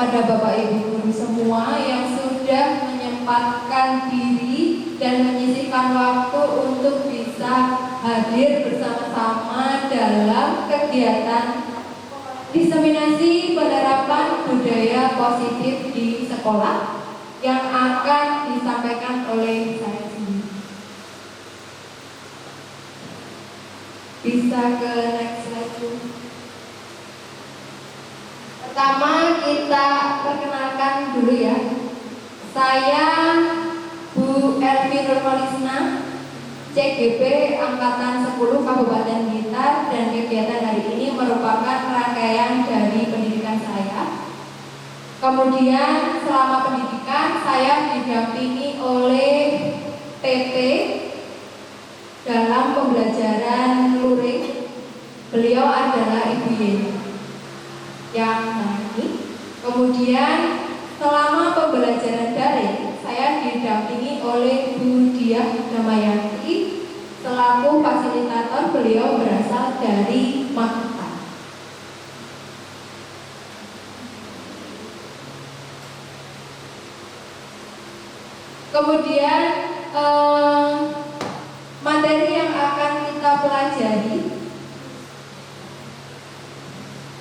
kepada Bapak Ibu guru semua yang sudah menyempatkan diri dan menyisihkan waktu untuk bisa hadir bersama-sama dalam kegiatan diseminasi penerapan budaya positif di sekolah yang akan disampaikan oleh saya sendiri. Bisa ke next slide dulu. Pertama kita perkenalkan dulu ya. Saya Bu Elvi Nurholisna, CGP Angkatan 10 Kabupaten Blitar, dan kegiatan hari ini merupakan rangkaian dari pendidikan saya. Kemudian selama pendidikan saya didampingi oleh PT dalam pembelajaran luring. Beliau adalah Ibu Yeni yang ini. Kemudian selama pembelajaran daring saya didampingi oleh Bu Diah Damayanti selaku fasilitator. Beliau berasal dari Magetan. Kemudian materi yang akan kita pelajari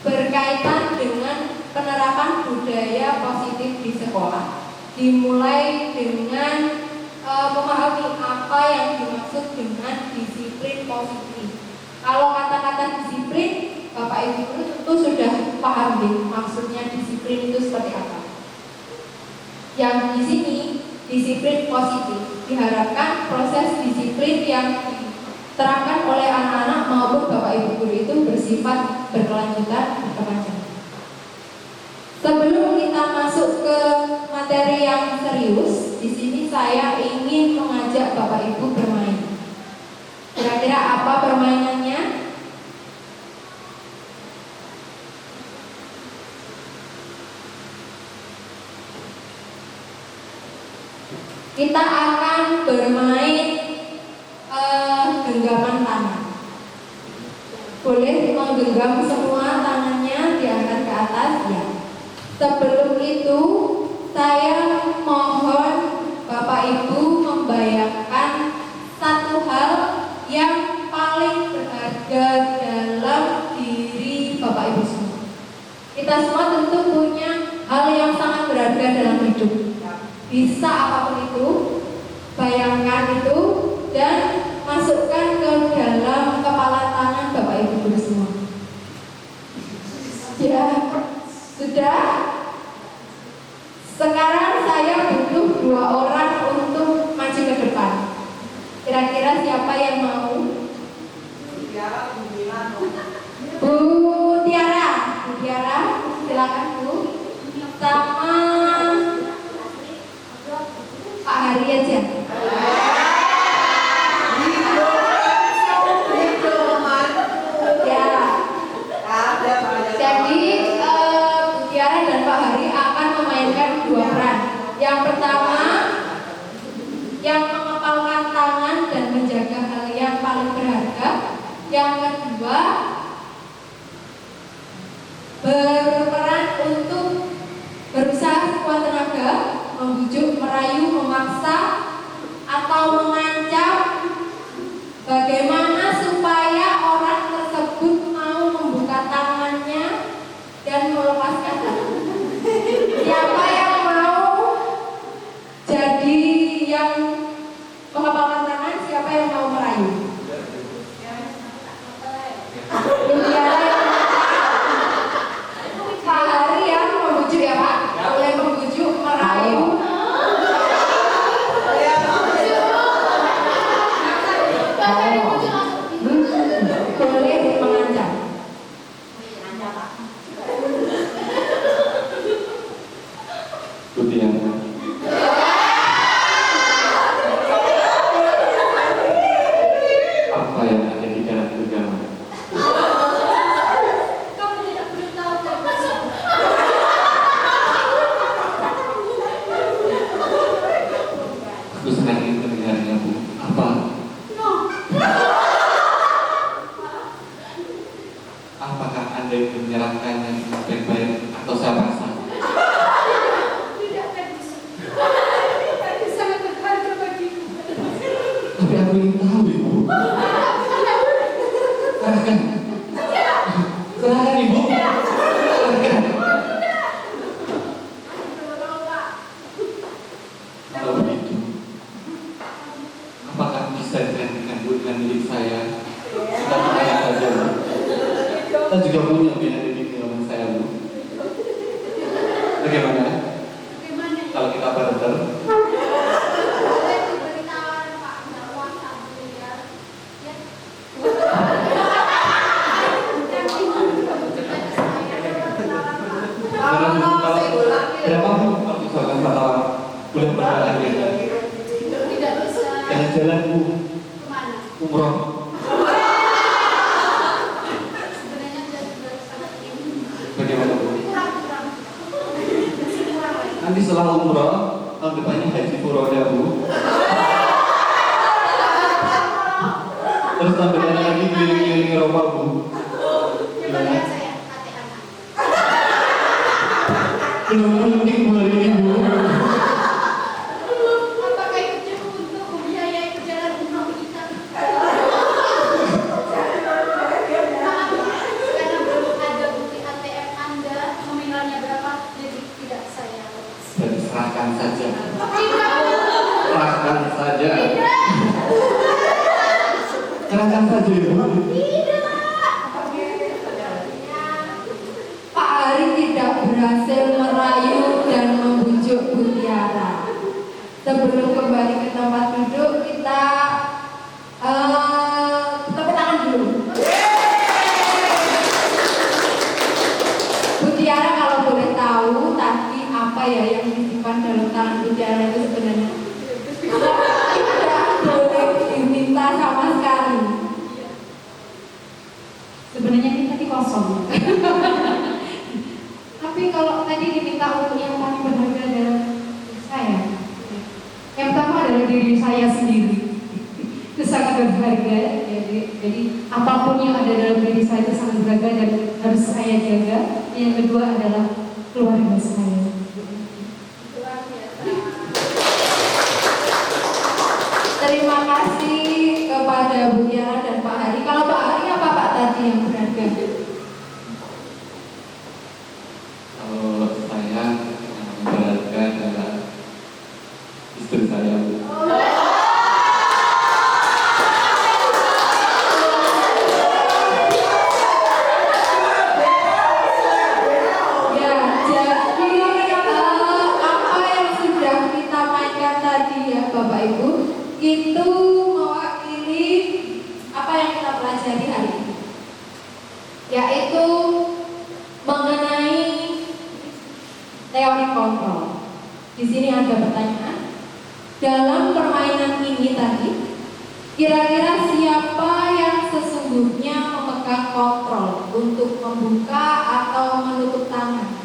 berkaitan dengan penerapan budaya positif di sekolah, dimulai dengan memahami apa yang dimaksud dengan disiplin positif. Kalau kata-kata disiplin, Bapak Ibu guru tentu sudah paham nih, maksudnya disiplin itu seperti apa. Yang di sini disiplin positif diharapkan proses disiplin yang diterapkan oleh anak-anak maupun Bapak Ibu guru itu bersifat berkelanjutan, berkepanjangan. Sebelum kita masuk ke materi yang serius, di sini saya ingin mengajak Bapak Ibu bermain. Kira-kira apa permainannya? Kita akan bermain genggaman tangan. Boleh menggenggam semua tangannya, diangkat ke atas ya. Sebelum itu saya mohon Bapak Ibu membayangkan satu hal yang paling berharga dalam diri Bapak Ibu semua. Kita semua tentu punya hal yang sangat berharga dalam hidup. Bisa apapun itu, bayangkan itu dan masukkan ke dalam kepala tangan Bapak Ibu guru semua. Ya, sudah. Sekarang saya butuh 2 orang untuk maju ke depan. Kira-kira siapa yang mau? Bu Tiara, silakan Bu. Sama Pak Hari aja. Jadi Bu Tiara dan Pak Hari akan memainkan 2 peran. Yang pertama, yang mengepalkan tangan dan menjaga hal yang paling berharga. Yang kedua, berperan untuk berusaha sekuat tenaga, membujuk, merayu, memaksa, atau mengancam bagaimana supaya orang tersebut mau membuka tangannya dan melepaskan tangannya. Siapa yang mau jadi yang mengepalkan tangan? Siapa yang mau merayu? Pak Hari yang membujuk ya Pak? Boleh membujuk, merayu. Boleh mengancam. Putih yang apa yang ada di dalam genggaman? Kamu tidak perlu tahu. Aku sangat ingin mendengarnya Bu. Apa? Apakah Anda ingin menyerahkannya dengan baik-baik atau saya paksa? Serahkan. Serahkan ibu. Serahkan. Kalau begitu, apakah bisa digantikan Bu dengan milik saya? Kita percaya saja, Bu. Kita juga punya bina di zaman saya, Bu. Bagaimana? Kalau kita barter? Berapa Bu? Kalau misalkan kata boleh berjalan ya? Jalan-jalan Bu. Umroh. Bagaimana Bu? Nanti setelah umroh, tahun depannya haji furoda Bu. Terus tahun depannya lagi keliling-keliling Eropa Bu. Gimana? Belum penting Bu hari ini Bu. Apakah itu cukup untuk membiayai perjalanan umroh kita? Maaf, karena belum ada bukti ATM Anda nominalnya berapa, jadi tidak saya. Dan serahkan saja. Tidak. Serahkan saja. Tidak. Serahkan saja Bu. Pak Ari tidak berhasil merayu dan membujuk Bu Tiara. Sebelum kembali ke tempat duduk, kita tepuk tangan dulu. Bu Tiara, kalau boleh tahu tadi apa ya yang disimpan dalam tangan Bu Tiara itu sebenarnya? Tidak boleh diminta sama sekali. Sebenarnya ini tadi kosong. Tapi kalau tadi diminta untuk yang paling berharga adalah saya. Yang pertama adalah diri saya sendiri. Itu sangat berharga. Jadi apapun yang ada dalam diri saya itu sangat berharga dan harus saya jaga. Yang kedua adalah keluarga saya. Terima kasih kepada Bu Tiara dan Pak Hari. Kalau Pak Hari apa Pak tadi yang berharga? Kalau saya berharga adalah istri saya Bu. Ya, jadi apa yang sudah kita mainkan tadi ya Bapak Ibu, itu mewakili apa yang kita pelajari hari ini, yaitu mengenai teori kontrol. Di sini ada pertanyaan. Dalam permainan ini tadi, kira-kira siapa yang sesungguhnya memegang kontrol untuk membuka atau menutup tangan?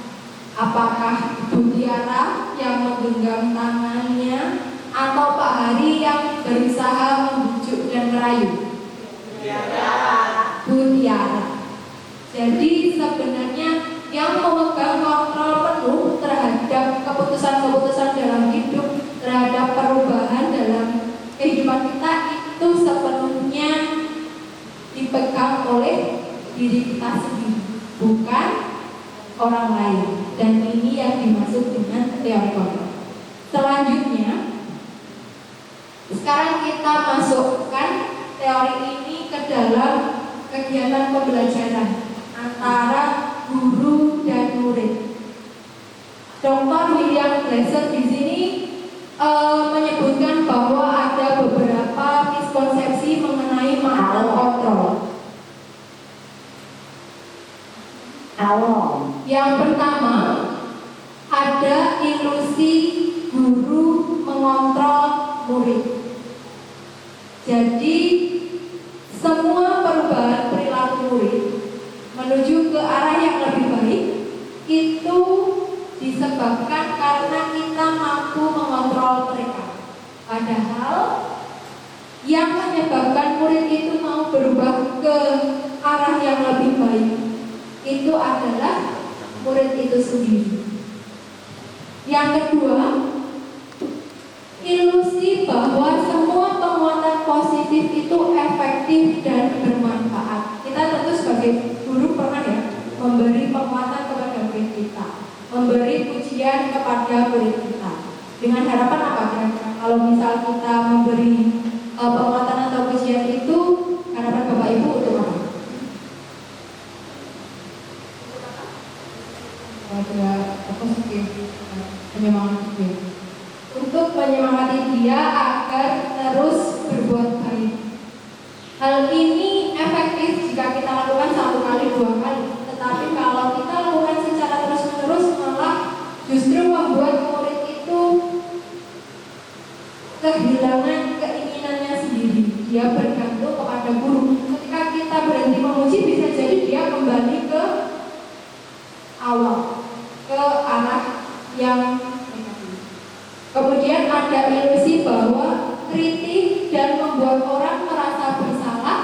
Apakah Bu Tiara yang menggenggam tangannya atau Pak Hari yang berusaha membujuk dan merayu? Bu Tiara. Jadi sebenarnya yang memegang kontrol penuh terhadap keputusan-keputusan dalam hidup, terhadap perubahan dalam kehidupan kita itu sepenuhnya dipegang oleh diri kita sendiri, bukan orang lain. Dan ini yang dimaksud dengan teori kontrol. Selanjutnya, sekarang kita masukkan teori ini ke dalam kegiatan pembelajaran antara guru dan murid. Dr. William Glasser di sini menyebutkan bahwa ada beberapa miskonsepsi mengenai makna kontrol. Yang pertama, ada ilusi guru mengontrol murid. Jadi semua perubahan perilaku murid menuju ke arah yang lebih baik itu disebabkan karena kita mampu mengontrol mereka. Padahal yang menyebabkan murid itu mau berubah ke arah yang lebih baik itu adalah murid itu sendiri. Yang kedua, ilusi bahwa semua penguatan positif itu efektif dan bermanfaat. Kita kemudian kepada murid kita. Dengan harapan apa kira-kira? Kalau misal kita memberi penguatan atau pujian itu, harapan Bapak Ibu untuk apa? Ada positif, penyemangat dia. Untuk menyemangati dia agar terus berbuat baik. Hal ini efektif jika kita lakukan 1 kali, 2 kali. Tetapi kalau kita lakukan secara terus-menerus, malah justru membuat murid itu kehilangan keinginannya sendiri. Dia bergantung kepada guru. Ketika kita berhenti memuji, bisa jadi dia kembali ke awal, ke arah yang negatif. Kemudian ada ilusi bahwa kritik dan membuat orang merasa bersalah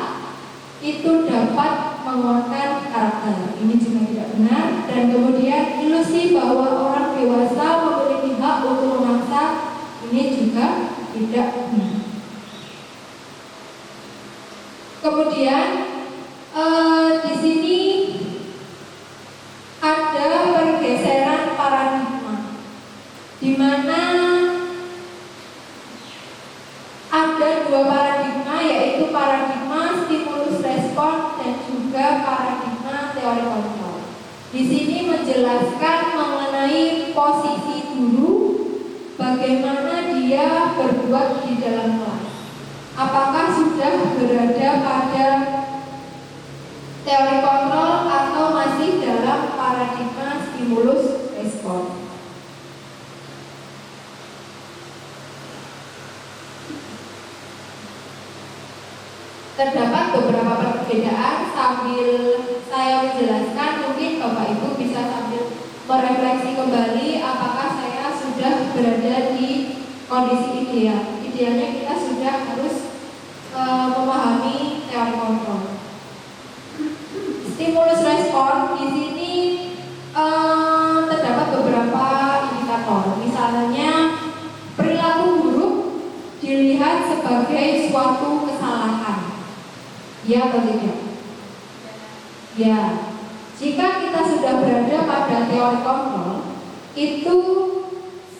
itu dapat menguatkan karakter. Ini juga tidak benar. Dan kemudian ilusi bahwa orang dewasa memiliki hak untuk memaksa, ini juga tidak benar. Kemudian di sini ada pergeseran paradigma, di mana ada 2 paradigma, yaitu paradigma stimulus respon dan juga paradigma teori kontrol. Di sini menjelaskan mengenai posisi guru, bagaimana dia berbuat di dalam kelas. Apakah sudah berada pada teori kontrol atau masih dalam paradigma stimulus respon. Terdapat beberapa perbedaan. Sambil saya menjelaskan, mungkin Bapak Ibu bisa sambil merefleksi kembali apakah saya sudah berada di kondisi ideal. Idealnya kita sudah harus memahami teori kontrol. Stimulus respon di sini terdapat beberapa indikator. Misalnya perilaku buruk dilihat sebagai suatu kesalahan. Ya atau tidak? Ya. Jika kita sudah berada pada teori kontrol, itu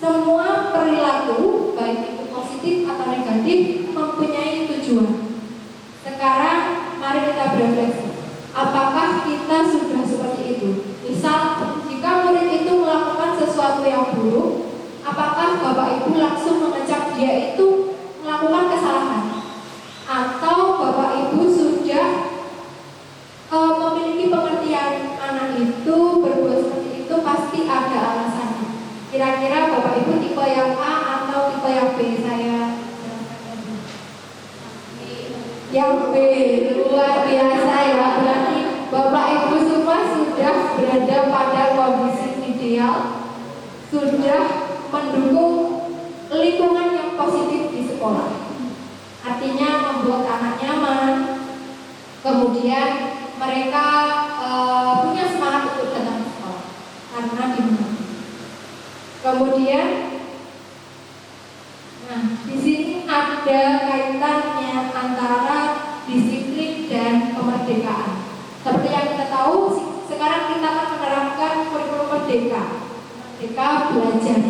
semua perilaku, baik itu positif atau negatif, mempunyai tujuan. Sekarang mari kita berefleksi. Apakah kita sudah seperti itu? Misal, jika murid itu melakukan sesuatu yang buruk, apakah Bapak Ibu langsung mengecap dia itu melakukan kesalahan? Atau Bapak Ibu sudah memiliki pengertian anak itu berbuat seperti itu pasti ada alasannya. Kira-kira Bapak Ibu tipe yang A atau tipe yang B? Saya yang B. Luar biasa ya. Berarti Bapak Ibu semua sudah berada pada kondisi ideal, sudah mendukung lingkungan yang positif di sekolah. Artinya membuat anak nyaman, kemudian mereka punya semangat untuk datang ke sekolah karena dimengerti. Kemudian, nah di sini ada kaitannya antara disiplin dan kemerdekaan. Seperti yang kita tahu, sekarang kita akan menerapkan kurikulum merdeka belajar.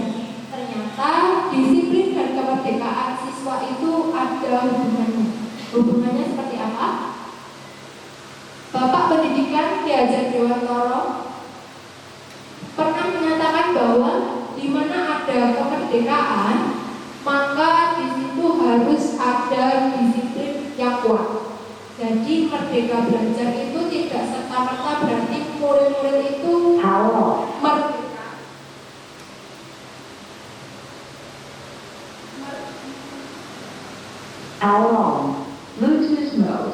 Ternyata disiplin dan kemerdekaan siswa itu ada hubungannya. Hubungannya seperti apa? Bapak Pendidikan Ki Hajar Dewantara pernah menyatakan bahwa di mana ada kemerdekaan, maka di situ harus ada disiplin yang kuat. Jadi merdeka belajar itu tidak serta-merta berarti murid-murid itu merdeka. Bluetooth mode.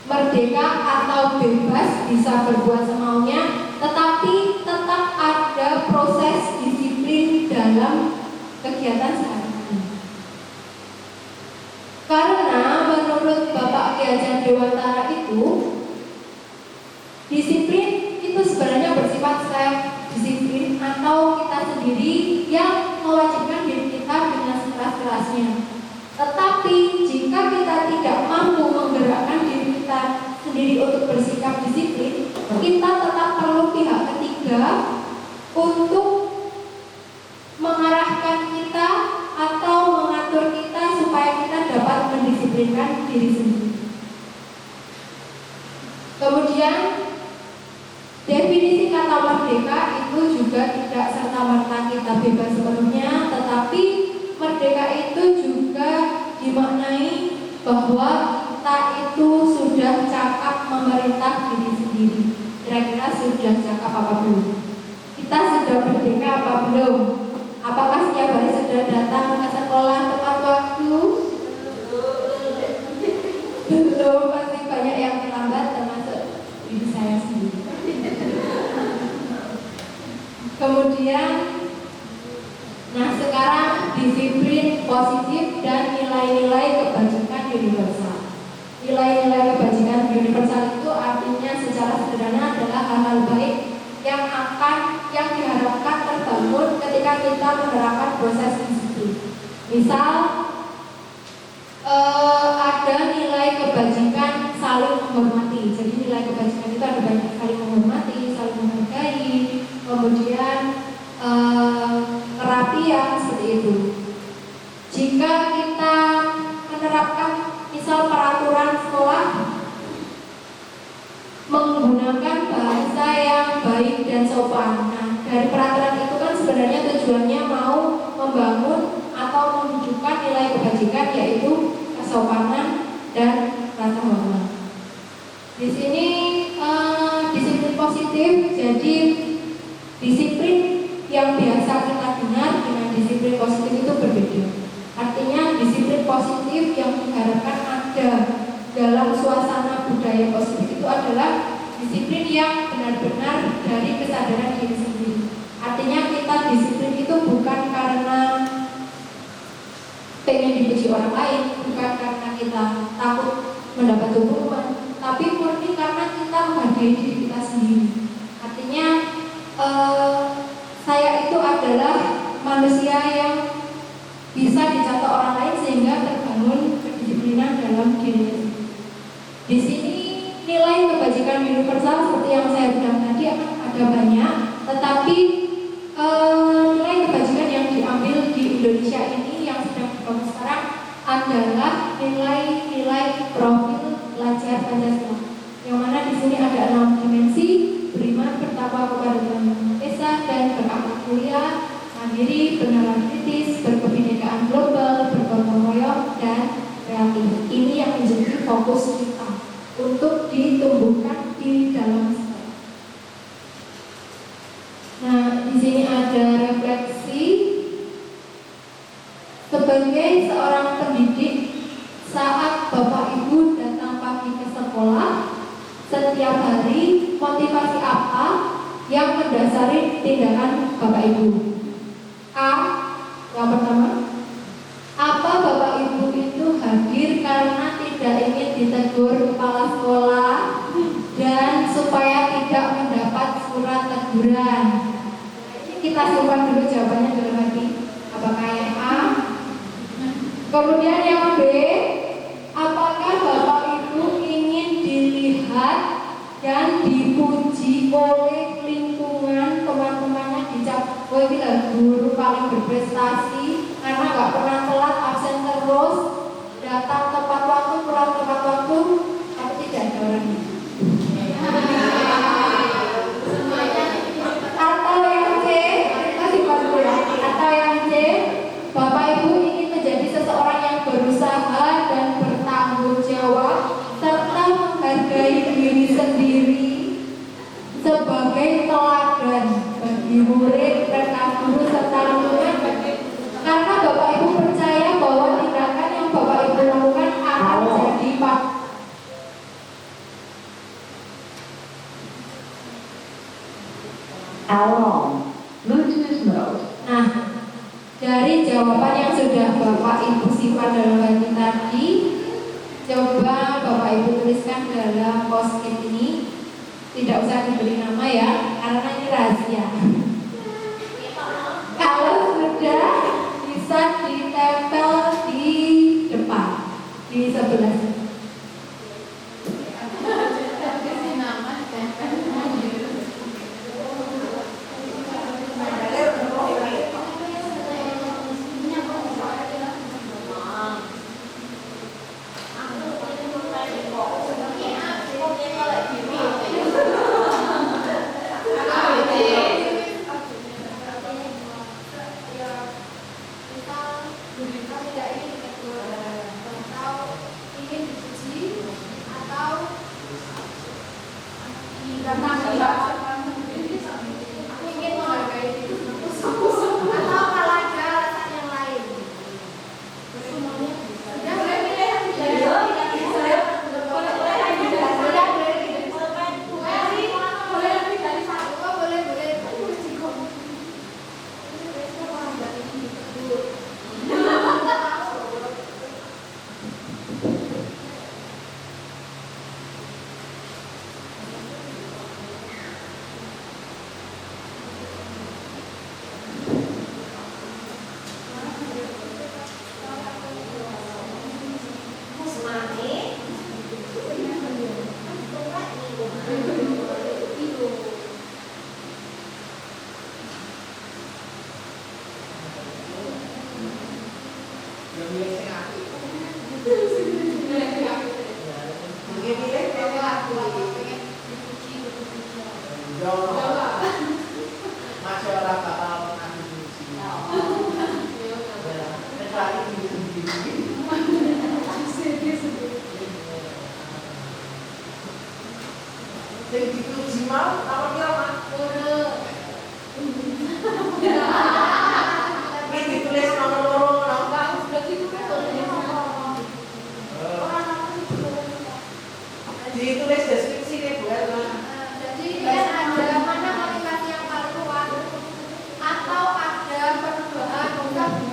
Merdeka atau bebas bisa berbuat semaunya, tetapi tetap ada proses disiplin dalam kegiatan sehari-hari. Karena menurut Bapak Ki Hajar Dewantara itu, disiplin itu sebenarnya bersifat self disiplin atau kita sendiri yang mewajibkan diri kita dengan sekeras-kerasnya. Tetapi jika kita tidak mampu menggerakkan diri kita sendiri untuk bersikap disiplin, kita tetap perlu pihak ketiga untuk Kemudian definisi kata merdeka itu juga tidak serta-merta kita bebas sepenuhnya, tetapi merdeka itu juga dimaknai bahwa kita itu sudah cakap memerintah diri sendiri. Kira-kira sudah cakap apa belum? Kita sudah merdeka apa belum? Apakah setiap hari sudah datang ke sekolah tepat waktu? Belum, pasti banyak yang terlambat termasuk diri saya sendiri. Kemudian, nah sekarang disiplin positif dan nilai-nilai kebajikan universal. Nilai-nilai kebajikan universal itu artinya secara sederhana adalah hal-hal baik yang diharapkan terbangun ketika kita menerapkan proses disiplin. Misal ada nilai kebajikan saling menghormati. Jadi nilai kebajikan itu ada banyak, saling menghormati, saling menghargai, kemudian kerapian seperti itu. Jika kita menerapkan misal peraturan sekolah menggunakan bahasa yang baik dan sopan. Nah, dari peraturan itu kan sebenarnya tujuannya mau membangun atau menunjukkan nilai kebajikan, yaitu kesopanan dan rasa hormat. Di sini disiplin positif, jadi disiplin yang biasa kita dengar dengan disiplin positif itu berbeda. Artinya disiplin positif yang diharapkan ada dalam suasana budaya positif itu adalah disiplin yang benar-benar dari kesadaran diri sendiri. Artinya kita disiplin itu bukan karena pengen dipuji orang lain, bukan karena kita takut mendapat hukuman, tapi murni karena kita menghargai diri kita sendiri. Artinya saya itu adalah manusia yang bisa dicontoh orang lain sehingga terbangun kedisiplinan dalam dirinya sendiri. Di sini nilai kebajikan universal seperti yang saya bilang tadi ada banyak, tetapi nilai kebajikan yang diambil di Indonesia ini yang sedang dibangun sekarang adalah nilai-nilai profil pelajar Pancasila. Yang mana di sini ada 6 dimensi: beriman, bertakwa kepada Tuhan Yang Maha Esa, dan berakhlak mulia, mandiri, bernalar kritis, berkebinekaan global, bergotong royong, dan kreatif. Ini yang menjadi fokus kita untuk ditumbuhkan di dalam sekolah. Nah, di sini ada refleksi. Sebagai seorang pendidik, saat Bapak Ibu datang pagi ke sekolah setiap hari, motivasi apa yang mendasari tindakan Bapak Ibu? A. Yang pertama, apa Bapak Ibu itu hadir karena tidak ingin ditegur kepala sekolah dan supaya tidak mendapat surat teguran? Kita simpan dulu jawabannya dalam hati. Apakah yang A? Kemudian yang B, apakah Bapak Ibu ingin dilihat dan dipuji oleh lingkungan, teman-temannya dicap, oh ini guru paling berprestasi karena gak pernah telat, absen terus, datang tepat waktu, pulang tepat waktu, tapi tidak ada orangnya. Atau yang C, masih dulu ya. Atau yang C, Bapak Ibu ingin menjadi seseorang yang berusaha dan bertanggung jawab serta menghargai diri sendiri sebagai teladan bagi murid, rekan guru serta lingkungan, karena Bapak Ibu percaya bahwa tindakan yang Bapak Ibu lakukan akan jadi pak. Along Bluetooth mode. Nah, dari jawaban yang sudah Bapak Ibu simpan dalam hati tadi, coba Bapak Ibu tuliskan dalam post-it ini. Tidak usah diberi nama ya, karena ini rahasia. Kalau sudah, bisa ditempel di depan, di sebelah sini. ingin menghargai diri atau kalau ada alasan yang lain. Ya boleh pilih yang tidak ditulis deskripsi nih Bu Elma. Jadi kan ada mana motivasi yang paling kuat atau ada perubahan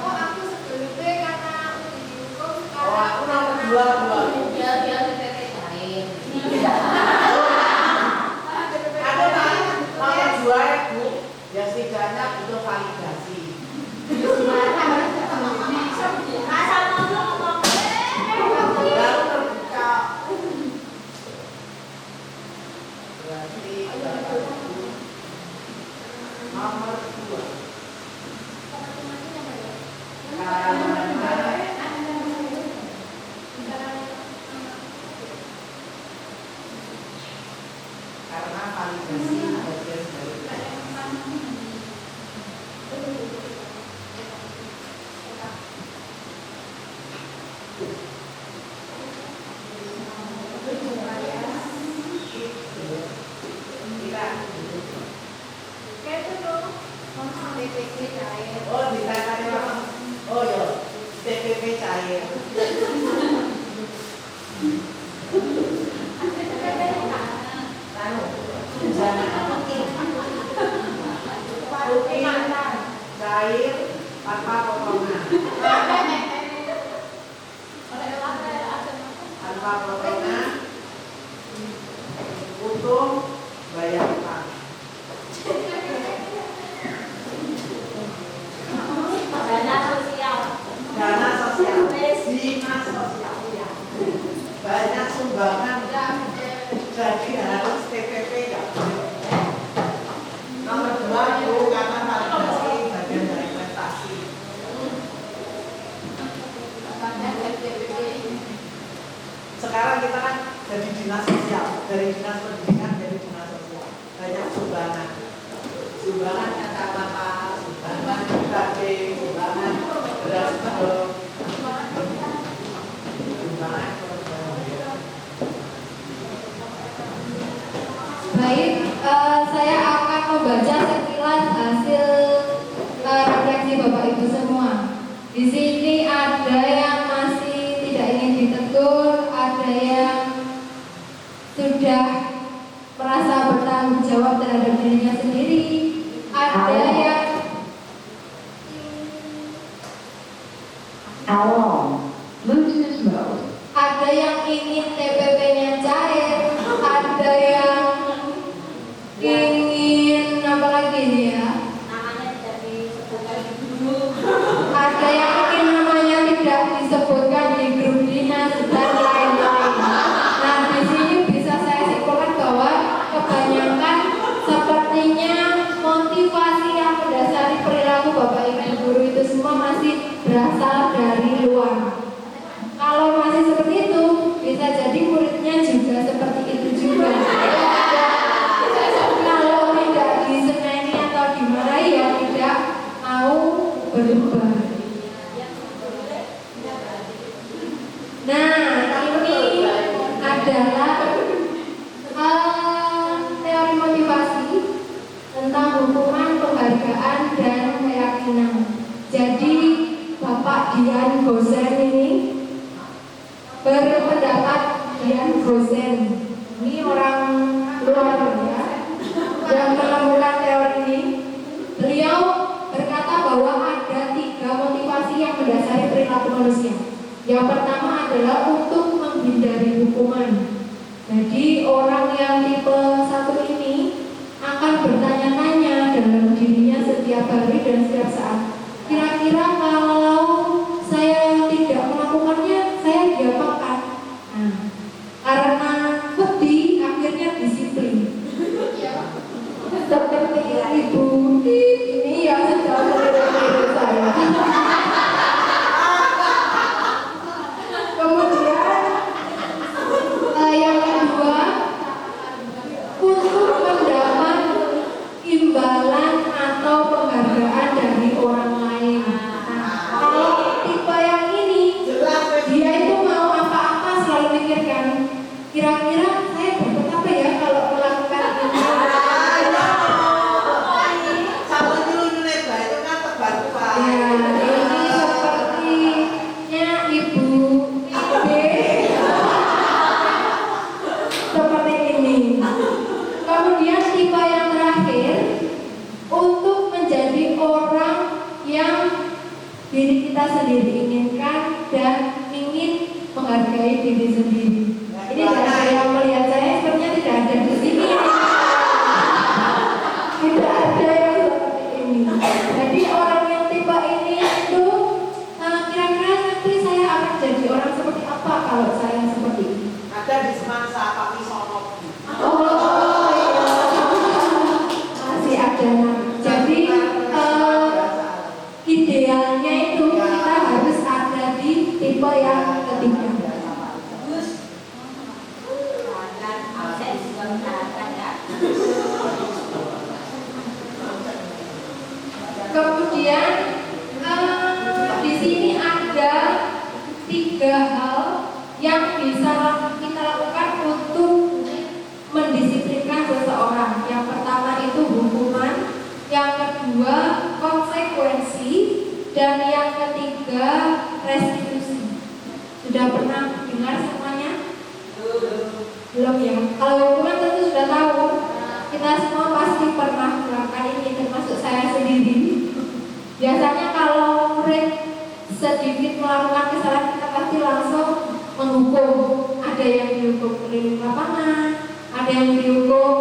oh aku sebelumnya karena dihukum Oh aku nomor dua. Ada kan nomor dua ya Bu. Ya setidaknya butuh validasi. Baru terbuka. Berarti nomor dua. Karena validasi bagian dari oh ditanya oh ya TPP cair cair tanpa potongan utuh bayar utang. Dana sosial, dinas sosial, banyak sumbangan, jadi harus TPP ya. Nomor dua itu karena validasi bagian dari prestasi. Sekarang kita kan jadi dinas sosial, dari dinas pendidikan jadi dinas sosial, banyak sumbangan, sumbangan kata-kata, sumbangan batik, sumbangan beras telur. Baik, saya akan membaca sekilas hasil refleksi Bapak Ibu semua. Di sini ada yang masih tidak ingin ditegur, ada yang sudah merasa bertanggung jawab terhadap dirinya sendiri, ada yang Alarm. Bluetooth mode. ada yang ingin TPP-nya cair, ada yang ingin apa lagi nih ya? Ada yang ingin namanya tidak disebutkan di grup dinas dan lain-lain. Nah, di sini bisa saya simpulkan bahwa kebanyakan sepertinya motivasi yang mendasari perilaku Bapak Ibu guru itu semua masih berasal dari luar. Kalau masih seperti itu, bisa jadi muridnya juga seperti itu juga. Kalau tidak diseneni atau dimarahi ya tidak mau berubah. Nah, ini adalah teori Dian Gosen ini berpendapat. Dian Gosen ini orang luar ya yang menemukan teori ini. Beliau berkata bahwa ada 3 motivasi yang mendasari perilaku manusia. Yang pertama adalah untuk menghindari hukuman. Jadi orang yang tipe 1 ini akan bertanya-tanya dalam dirinya setiap hari dan setiap saat. Kira-kira kalau saya tidak melakukannya, saya diapakan? Nah, karena wedi akhirnya disiplin. Seperti ibu ini yang sedang meniru saya. Kemudian yang kedua, untuk mendapat imbalan atau penghargaan dari orang lain. Nah, kalau tipe yang ini, dia itu mau apa-apa selalu mikirkan, kira-kira saya dapat apa ya kalau melakukan ini. Ya, ini sepertinya Ibu Ibe seperti ini. Kemudian tipe yang terakhir, untuk menjadi orang yang diri kita sendiri inginkan dan ingin menghargai diri sendiri. Ini dari yang melihat saya sepertinya tidak ada di sini. Tidak ada yang seperti ini. Jadi orang yang tipe ini itu kira-kira nanti saya akan jadi orang seperti apa kalau saya seperti ini? Ada di Semansa Pak Wisono. Oh iya, masih ada. Jadi idealnya itu kita harus ada di tipe yang ketiga. Kemudian di sini ada 3 hal yang bisa kita lakukan untuk mendisiplinkan seseorang. Yang pertama itu hukuman, yang kedua konsekuensi, dan yang ketiga restitusi. Sudah pernah dengar semuanya? Belum ya? Kalau hukuman tentu sudah tahu. Kita semua pasti pernah melakukan ini, termasuk saya sendiri. Biasanya kalau murid sedikit melakukan kesalahan, kita pasti langsung menghukum. Ada yang dihukum keliling lapangan, ada yang dihukum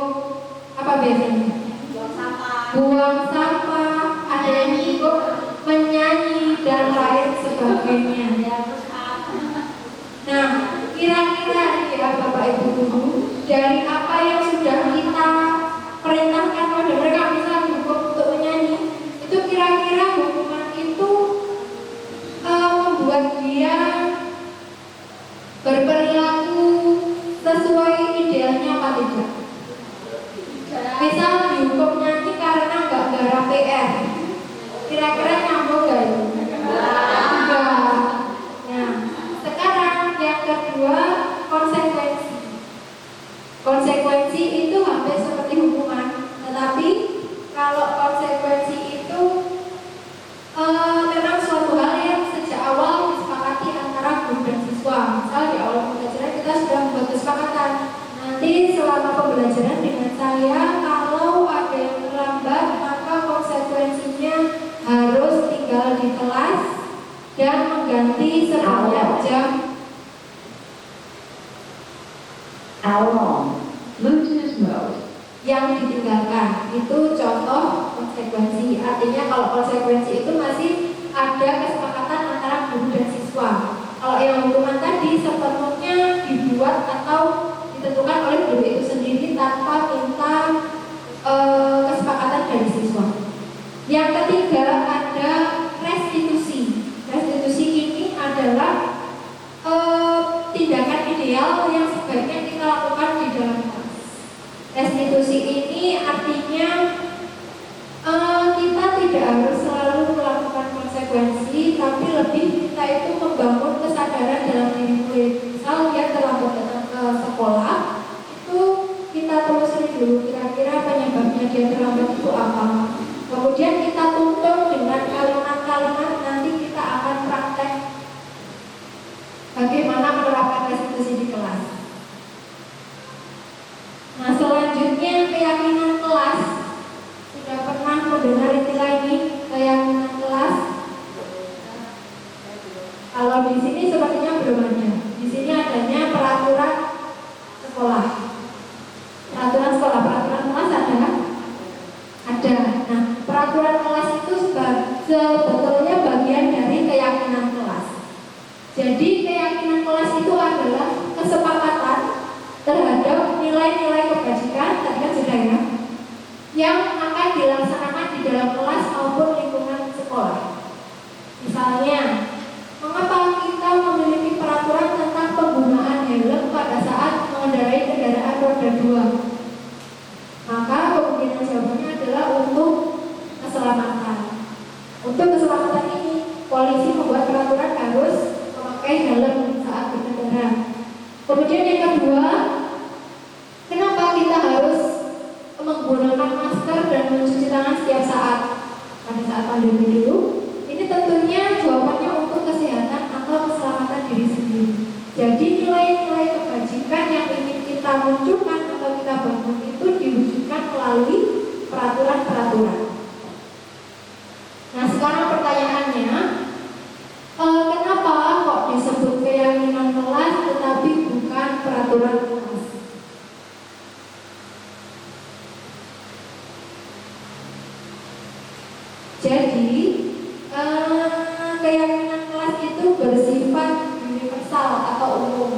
apa biasanya? Buang sampah, ada yang dihukum menyanyi dan lain sebagainya. Nah, kira-kira ya Bapak Ibu Guru, dari apa yang sudah kita perintahkan pada mereka, bisa dihukum untuk menyanyi, itu kira-kira hukuman itu membuat dia berperilaku sesuai idealnya apa tidak? Misal dihukum nyanyi karena nggak garap PR, kira-kira nyambung nggak itu? Enggak. Nah, sekarang yang kedua, konsekuensi. Konsekuensi itu hampir seperti hukuman, tetapi kalau konsekuensi itu memang suatu hal yang sejak awal disepakati antara guru dan siswa. Misal di awal pembelajaran kita sudah membuat kesepakatan, nanti selama pembelajaran dengan saya, kalau ada yang terlambat maka konsekuensinya harus tinggal di kelas dan mengganti sebanyak jam. How long? Glutinous mode. Yang ditinggalkan itu contoh konsekuensi. Artinya kalau konsekuensi itu masih ada kesepakatan antara guru dan siswa. Kalau yang hukuman tadi sepenuhnya dibuat atau ditentukan oleh guru itu sendiri tanpa minta kesepakatan dari siswa. Yang ketiga ada restitusi. Restitusi ini adalah tindakan ideal yang sebaiknya kita lakukan di dalam kelas. Restitusi ini artinya kita tidak harus selalu melakukan konsekuensi, tapi lebih kita itu membangun kesadaran dalam diri murid. Misal dia terlambat datang ke sekolah, itu kita telusuri dulu kira-kira penyebabnya dia terlambat itu apa. Kemudian kita tuntun dengan kalimat-kalimat, nanti kita akan praktek Nah, selanjutnya keyakinan kelas. Sudah pernah mendengar istilah ini, keyakinan kelas? Kalau di sini sepertinya belum ada. Di sini adanya peraturan sekolah. Peraturan sekolah, peraturan kelas ada? Ada. Nah, peraturan kelas itu sebetulnya bagian dari keyakinan kelas. Jadi keyakinan kelas itu adalah kesepakatan terhadap nilai-nilai kebajikan, tadi kan sudah ya, yang akan dilaksanakan di dalam kelas maupun lingkungan sekolah. Misalnya, mengapa kita memiliki peraturan tentang penggunaan helm pada saat mengendarai kendaraan roda 2? Maka kemungkinan jawabannya adalah untuk keselamatan. Untuk keselamatan ini, polisi membuat peraturan harus memakai helm saat berkendara. Kemudian yang kedua, kenapa kita harus menggunakan masker dan mencuci tangan setiap saat pada saat pandemi dulu? Ini tentunya jawabannya untuk kesehatan atau keselamatan diri sendiri. Jadi nilai-nilai kebajikan yang ingin kita munculkan atau kita bangun itu diwujudkan melalui peraturan-peraturan. Nah, sekarang pertanyaannya, kenapa kok disebut keyakinan kelas tetapi bukan peraturan kelas? Jadi keyakinan kelas itu bersifat universal atau umum.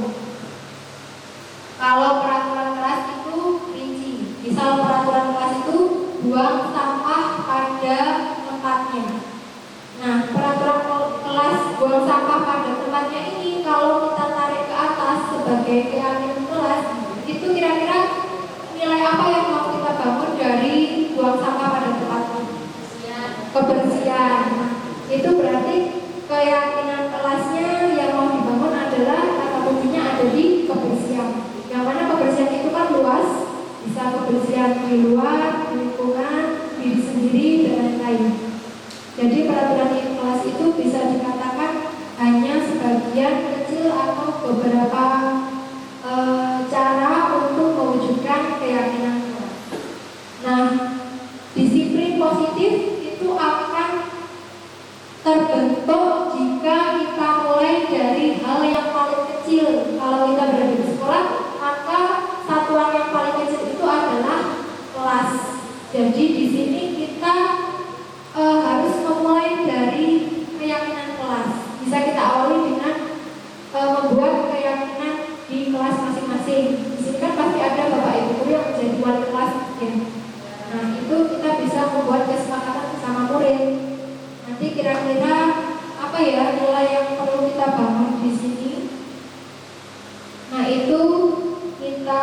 Kalau peraturan kelas itu rinci. Misal peraturan kelas itu buang sampah pada tempatnya. Nah, peraturan kelas buang sampah pada tempatnya ini kalau kita tarik ke atas sebagai keyakinan kelas, itu kira-kira nilai apa yang mau kita bangun dari buang sampah pada tempatnya? Kebersihan. Nah, itu berarti keyakinan kelasnya yang mau dibangun adalah kata kuncinya ada di kebersihan. Yang mana kebersihan itu kan luas, bisa kebersihan di luar, di lingkungan, diri sendiri dan lain-lain. Jadi peraturan kelas itu bisa dikatakan hanya sebagian kecil atau beberapa cara untuk mewujudkan keyakinan kelas. Nah, disiplin positif itu akan terbentuk jika kita mulai dari hal yang paling kecil. Kalau kita berada di sekolah, maka satuan yang paling kecil itu adalah kelas. Jadi di sini kita harus memulai dari keyakinan kelas. Bisa kita awali dengan membuat keyakinan di kelas masing-masing. Di sini kan pasti ada bapak ibu guru yang menjadi wali kelas ya. Nah, itu kita bisa membuat kesepakatan bersama murid. Nanti kira-kira apa ya nilai yang perlu kita bangun di sini? Nah, itu kita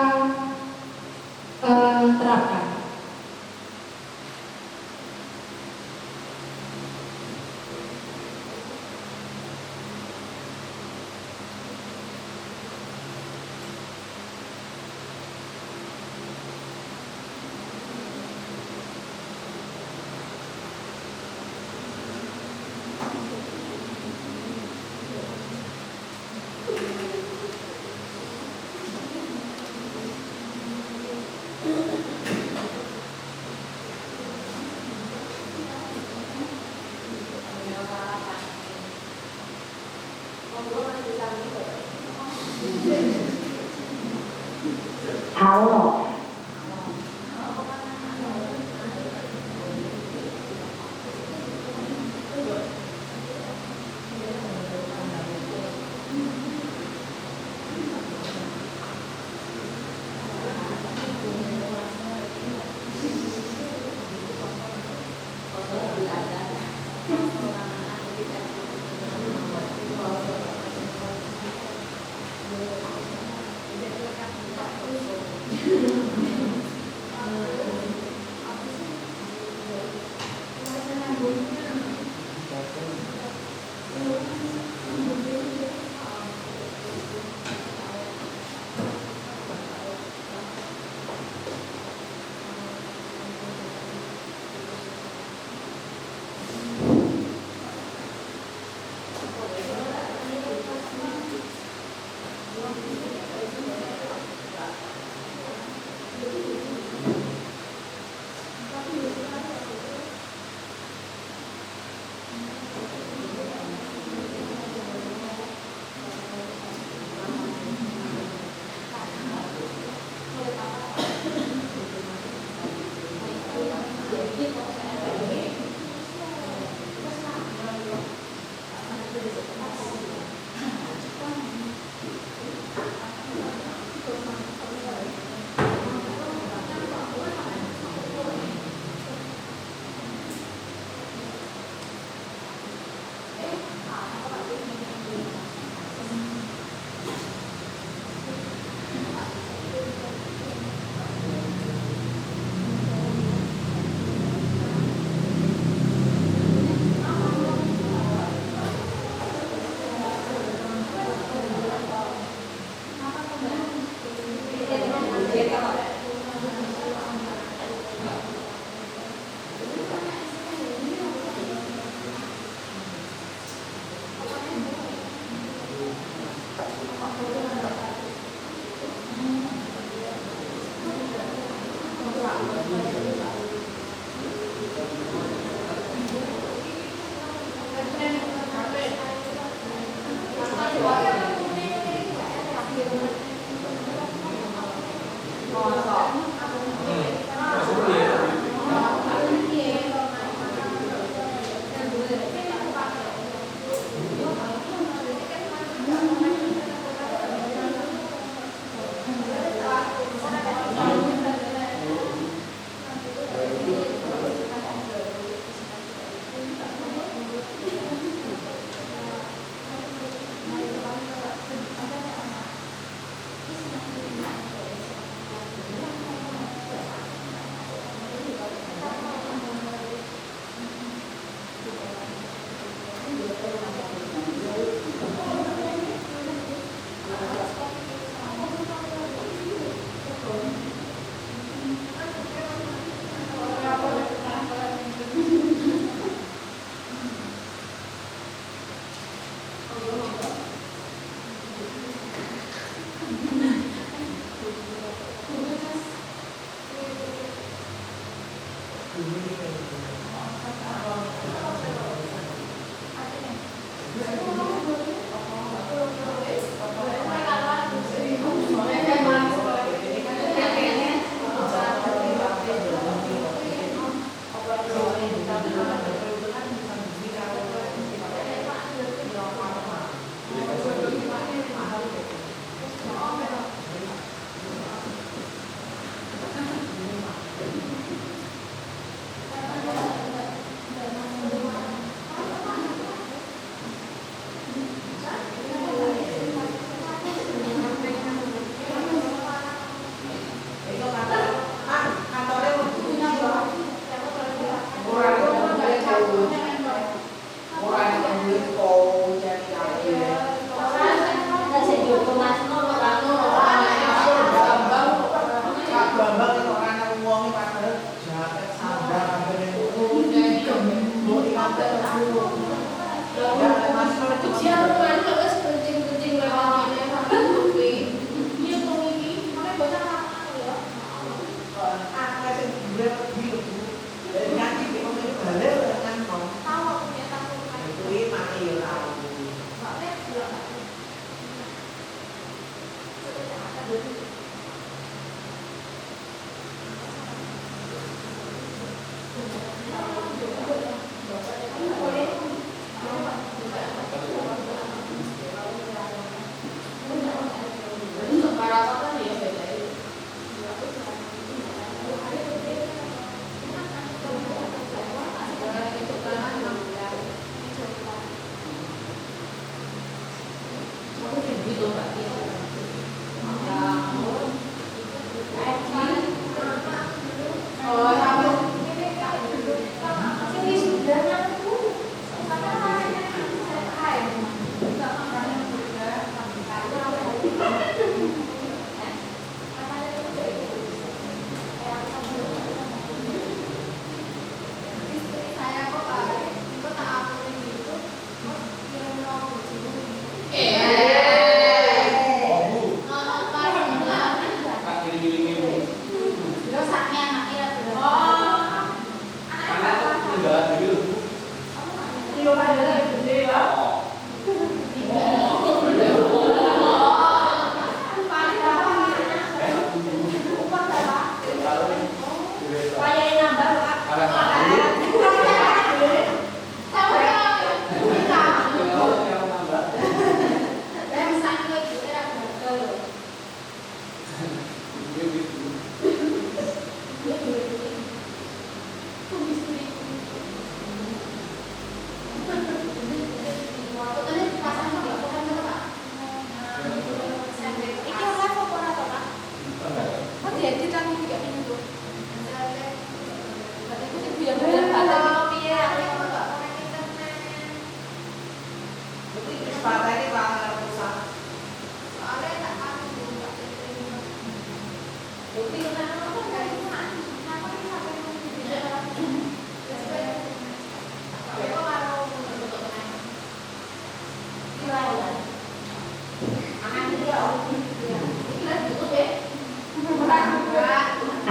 terapkan. How long?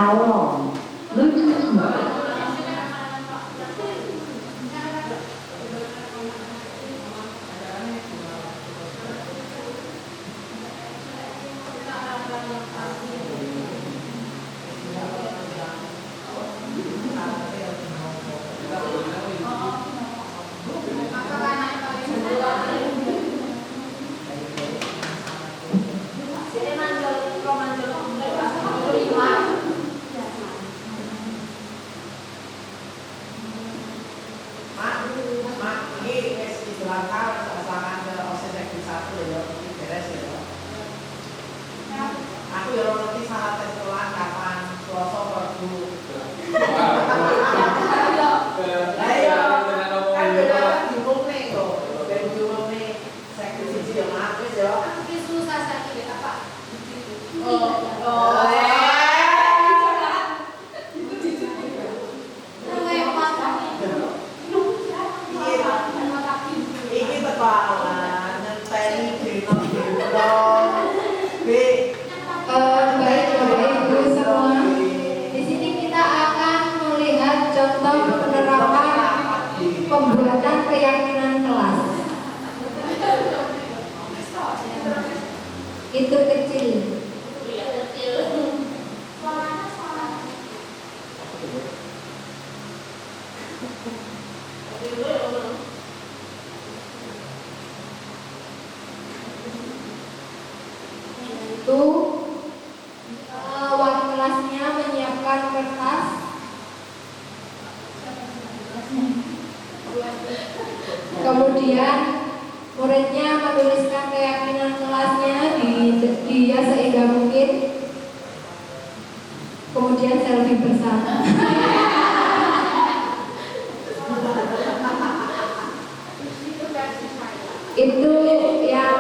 How long Bluetooth mode. Baik Bapak Ibu semua, di sini kita akan melihat contoh penerapan pembuatan keyakinan kelas. Itu kecil. Itu wali kelasnya menyiapkan kertas, kemudian muridnya menuliskan keyakinan kelasnya di dia sehingga mungkin, kemudian selfie bersama. Itu yang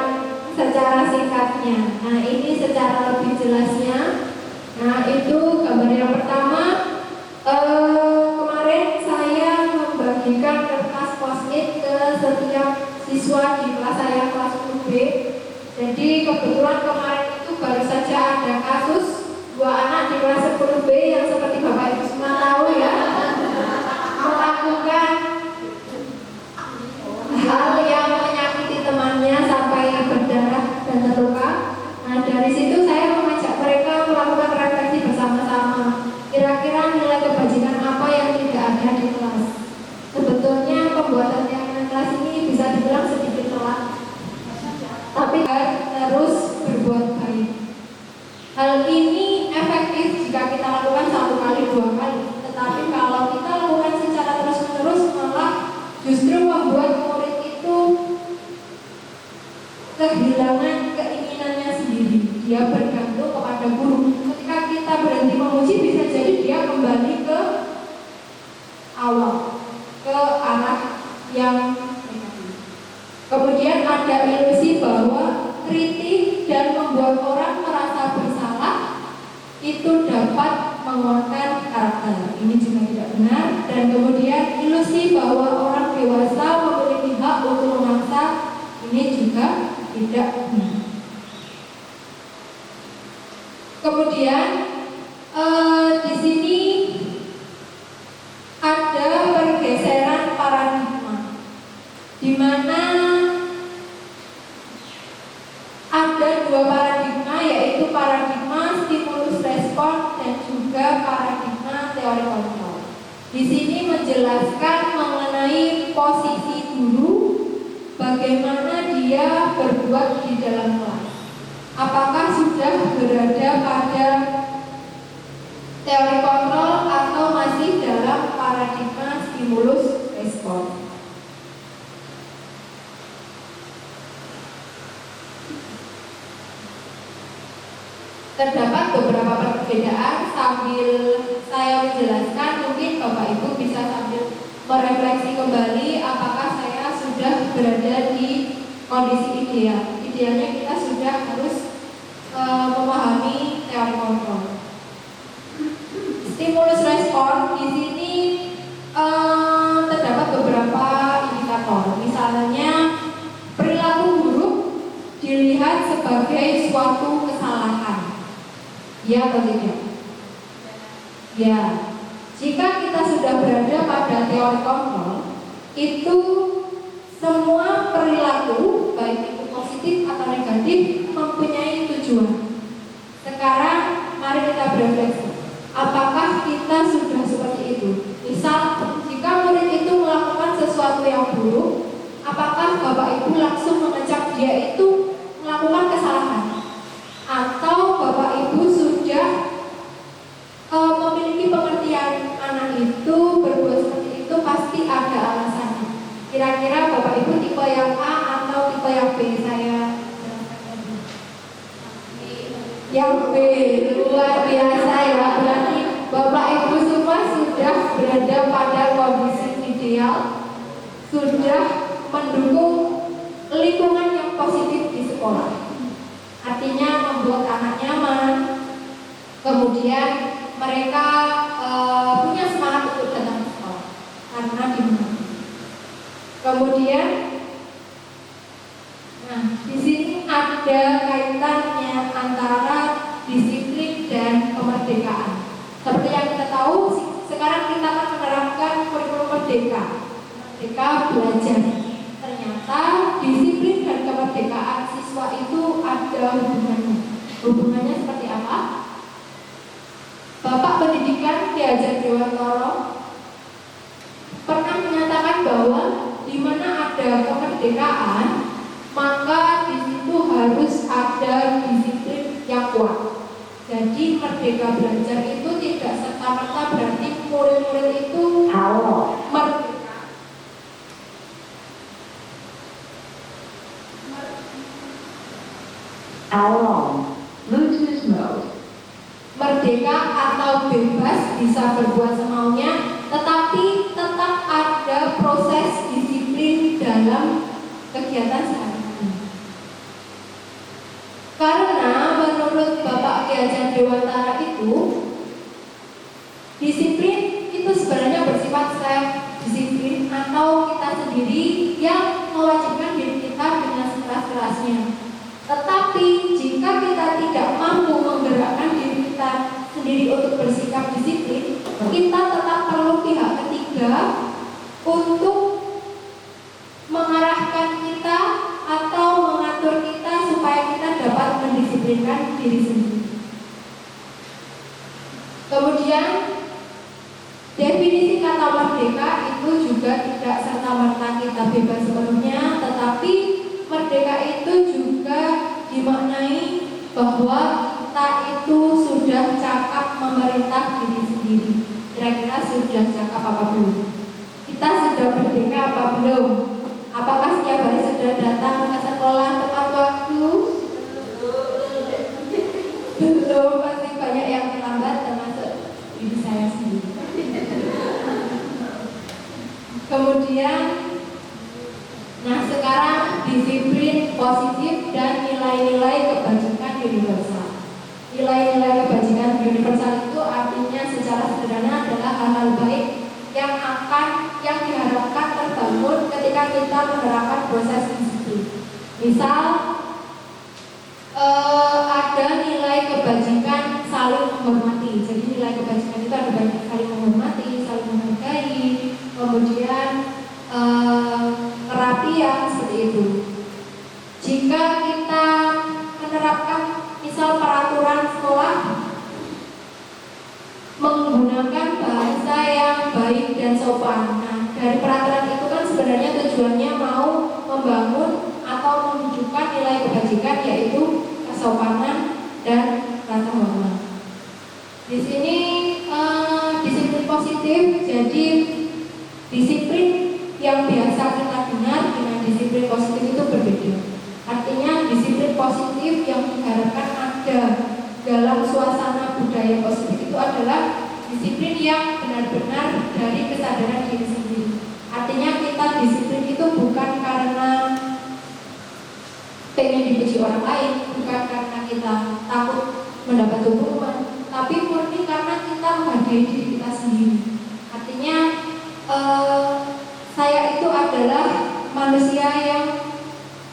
secara singkatnya. Nah, ini secara lebih jelasnya. Nah, itu gambar yang pertama. Kemarin saya membagikan kertas post-it ke setiap siswa di kelas saya, kelas 10B. Jadi kebetulan kemarin itu baru saja ada kasus 2 anak di kelas 10B yang seperti Bapak Ibu semua tahu ya, melakukan hal yang menyakiti temannya sampai berdarah dan terluka. Nah, dari situ saya mengajak mereka melakukan refleksi bersama-sama. Kira-kira nilai kebajikan apa yang tidak ada di kelas? Sebetulnya pembuatan keyakinan kelas ini bisa dibilang sedikit telat, tapi terus berbuat baik. Hal ini efektif jika kita lakukan 1 kali 2 kali. Tetapi kalau kita lakukan secara terus-menerus, malah justru membuat murid itu kehilangan keinginannya sendiri. Dia bergantung kepada guru. Ketika kita berhenti memuji, bisa jadi dia kembali ke awal, ke arah yang negatif. Kemudian ada ilusi bahwa kritik dan membuat orang merasa bersalah itu dapat menguatkan karakter. Ini juga tidak benar. Dan kemudian ilusi bahwa orang dewasa memiliki hak untuk memaksa, ini juga tidak benar. Kemudian di sini ada pergeseran paradigma, di mana ada 2 paradigma, yaitu paradigma stimulus respon dan juga paradigma teori kontrol. Di sini menjelaskan mengenai posisi guru, bagaimana dia berbuat di dalam kelas. Apakah sudah berada pada teori kontrol atau masih dalam paradigma stimulus respon. Terdapat beberapa perbedaan. Sambil saya menjelaskan, mungkin Bapak Ibu bisa sambil merefleksi kembali apakah saya sudah berada di kondisi ideal. Idealnya kita sudah harus memahami teori kontrol. Stimulus respon di sini terdapat beberapa indikator. Misalnya perilaku buruk dilihat sebagai suatu kesalahan. Ya atau tidak? Ya. Jika kita sudah berada pada teori kontrol, itu semua perilaku, baik itu positif atau negatif, mempunyai tujuan. Sekarang mari kita berefleksi. Apakah kita sudah seperti itu? Misal, jika murid itu melakukan sesuatu yang buruk, apakah Bapak Ibu langsung mengecap dia itu melakukan kesalahan? Atau Bapak Ibu sudah memiliki pengertian anak itu berbuat seperti itu pasti ada alasannya. Kira-kira Bapak Ibu tipe yang A atau tipe yang B? Saya yang B. Luar biasa ya, berarti Bapak Ibu semua sudah berada pada kondisi ideal, sudah mendukung lingkungan yang positif di sekolah. Artinya membuat anak nyaman, kemudian mereka punya semangat untuk datang ke sekolah karena dimengerti. Kemudian, nah di sini ada kaitannya antara disiplin dan kemerdekaan. Seperti yang kita tahu, sekarang kita akan menerapkan kurikulum merdeka belajar. Ternyata disiplin dan kemerdekaan siswa itu ada hubungannya. Hubungannya seperti apa? Bapak Pendidikan Ki Hajar Dewantara pernah menyatakan bahwa di mana ada kemerdekaan, maka di situ harus ada disiplin yang kuat. Jadi merdeka belajar itu tidak serta-merta berarti murid-murid itu merdeka. Bluetooth mode. Merdeka atau bebas bisa berbuat semaunya, tetapi tetap ada proses disiplin dalam kegiatan sehari-hari. Karena menurut Bapak Ki Hajar Dewantara itu, disiplin itu sebenarnya bersifat self disiplin atau kita sendiri yang mewajibkan diri kita dengan sekeras-kerasnya. Tetapi jika kita tidak mampu menggerakkan diri kita sendiri untuk bersikap disiplin, kita tetap perlu pihak ketiga untuk mengarahkan kita atau mengatur kita supaya kita dapat mendisiplinkan diri sendiri. Kemudian definisi kata merdeka itu juga tidak serta-merta kita bebas sepenuhnya, tetapi merdeka itu juga dimaknai bahwa kita itu sudah cakap memerintah diri sendiri. Kira-kira sudah cakap apa belum? Kita sudah merdeka apa belum? Apakah setiap hari sudah datang ke sekolah tepat waktu? Belum, pasti banyak yang terlambat termasuk diri saya sendiri. Kemudian, nah sekarang disiplin positif dan nilai-nilai kebajikan universal. Nilai-nilai kebajikan universal itu artinya secara sederhana adalah hal-hal baik yang diharapkan terbangun ketika kita menerapkan proses disiplin. Misal ada nilai kebajikan saling menghormati. Jadi nilai kebajikan itu ada banyak, saling menghormati, saling menghargai, kemudian kerapian seperti itu. Jika kita menerapkan misal peraturan sekolah menggunakan bahasa yang baik dan sopan. Nah, dari peraturan itu kan sebenarnya tujuannya mau membangun atau menunjukkan nilai kebajikan, yaitu kesopanan dan rasa hormat. Di sini disiplin positif, jadi disiplin yang biasa kita dengar dengan disiplin positif itu berbeda. Artinya disiplin positif yang diharapkan ada dalam suasana budaya positif itu adalah disiplin yang benar-benar dari kesadaran diri sendiri. Artinya kita disiplin itu bukan karena pengen dipuji orang lain, bukan karena kita takut mendapat hukuman, tapi murni karena kita menghargai diri kita sendiri. Artinya saya itu adalah manusia yang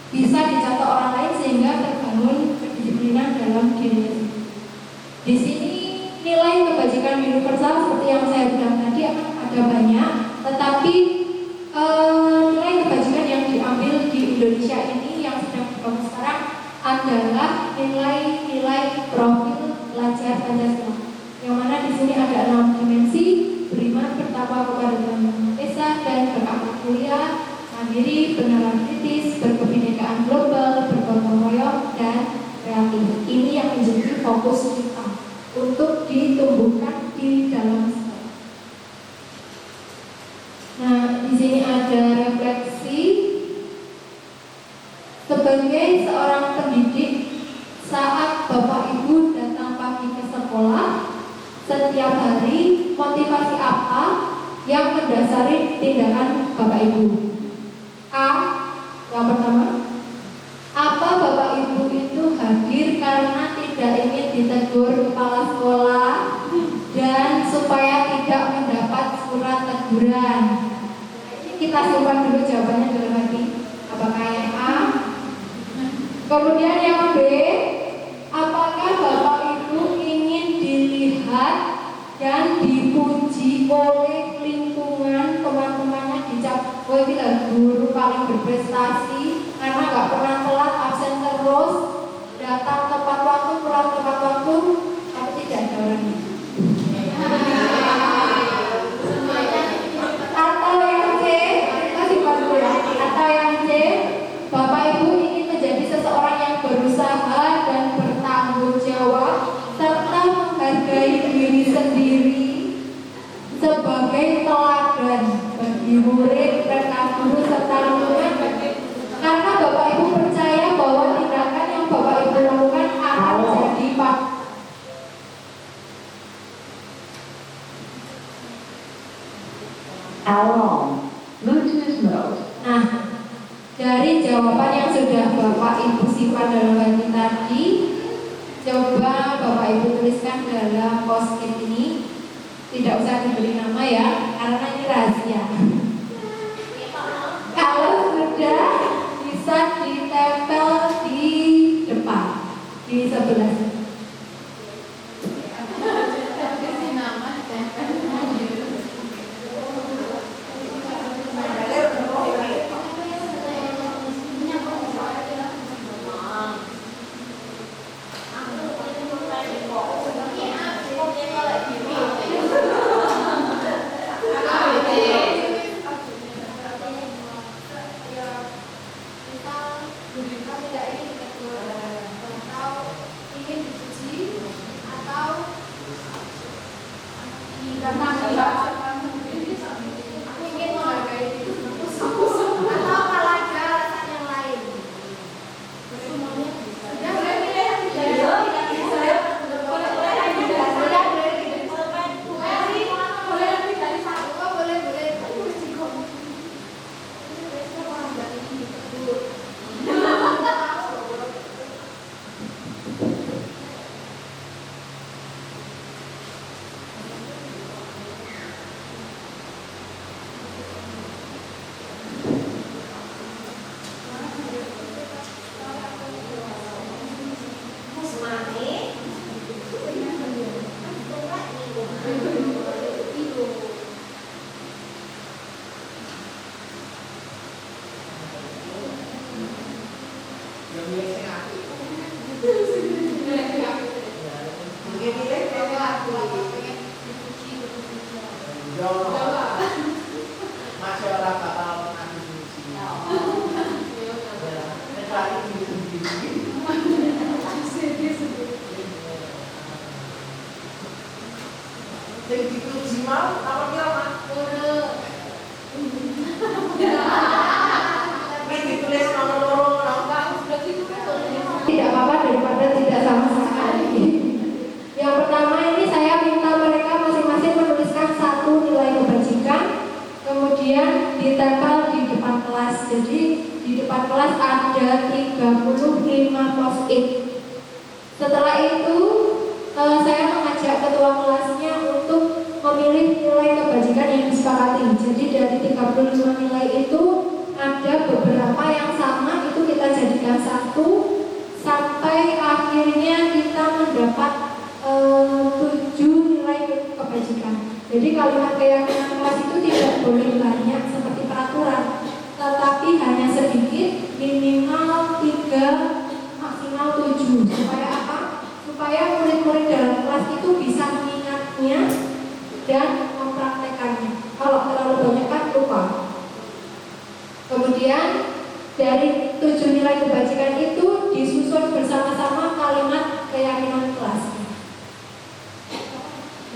bisa dicontoh orang lain sehingga terbangun kedisiplinan dalam diri. Di sini nilai kebajikan kebajikan universal seperti yang saya bilang tadi akan ada banyak, tetapi nilai kebajikan yang diambil di Indonesia ini yang sedang dibangun sekarang adalah nilai-nilai profil pelajar Pancasila. Yang mana di sini ada 6 dimensi: beriman, bertakwa kepada Tuhan Yang Maha Esa, dan berakhlak mulia, mandiri, benaran kritis, berkebinekaan global, bergotong royong, dan kreatif. Ini yang menjadi fokus kita untuk ditumbuhkan di dalam sekolah. Nah, di sini ada refleksi sebagai seorang pendidik. Saat Bapak Ibu datang pagi ke sekolah setiap hari, motivasi apa yang mendasari tindakan Bapak Ibu? A. Yang pertama, apa Bapak Ibu itu hadir karena tidak ingin ditegur kepala sekolah dan supaya tidak mendapat surat teguran? Kita simpan dulu jawabannya dalam hati. Apakah yang A? Kemudian yang B, apakah Bapak Ibu ingin dilihat dan dipuji oleh lingkungan, teman-temannya dicap, oh ini lah guru paling berprestasi karena nggak pernah telat, absen terus, datang tepat waktu, pulang tepat waktu, tapi tidak ada orang itu. Atau yang C, kita simpan dulu ya. Atau yang C, Bapak Ibu ingin menjadi seseorang yang berusaha dan bertanggung jawab serta menghargai diri sendiri sebagai teladan bagi murid, rekan guru, serta lingkungan, karena Bapak Ibu percaya bahwa tindakan yang Bapak Ibu lakukan akan jadi pak. Alarm. Bluetooth mode. Nah, dari jawaban yang sudah Bapak Ibu simpan dalam hati tadi, coba Bapak Ibu tuliskan dalam post-it ini. Tidak usah diberi nama ya, karena ini rahasia. Kalau sudah, bisa ditempel di depan, di sebelah sini. Tidak apa-apa daripada tidak sama sekali. Yang pertama ini saya minta mereka masing-masing menuliskan satu nilai kebajikan, kemudian ditempel di depan kelas. Jadi di depan kelas ada 35 post-it. Setelah itu saya mengajak ketua kelasnya untuk memilih nilai kebajikan yang disepakati. Jadi dari 35 nilai itu ada beberapa yang sama, itu kita jadikan satu sampai akhirnya kita mendapat 7 nilai Jadi kalimat keyakinan kelas itu tidak boleh banyak seperti peraturan, tetapi hanya sedikit, minimal 3, maksimal 7. Supaya apa? Supaya murid-murid dalam kelas itu bisa mengingatnya dan mempraktekannya. Kalau terlalu banyak kan lupa. Kemudian dari 7 nilai kebajikan itu disusun bersama-sama kalimat keyakinan kelas.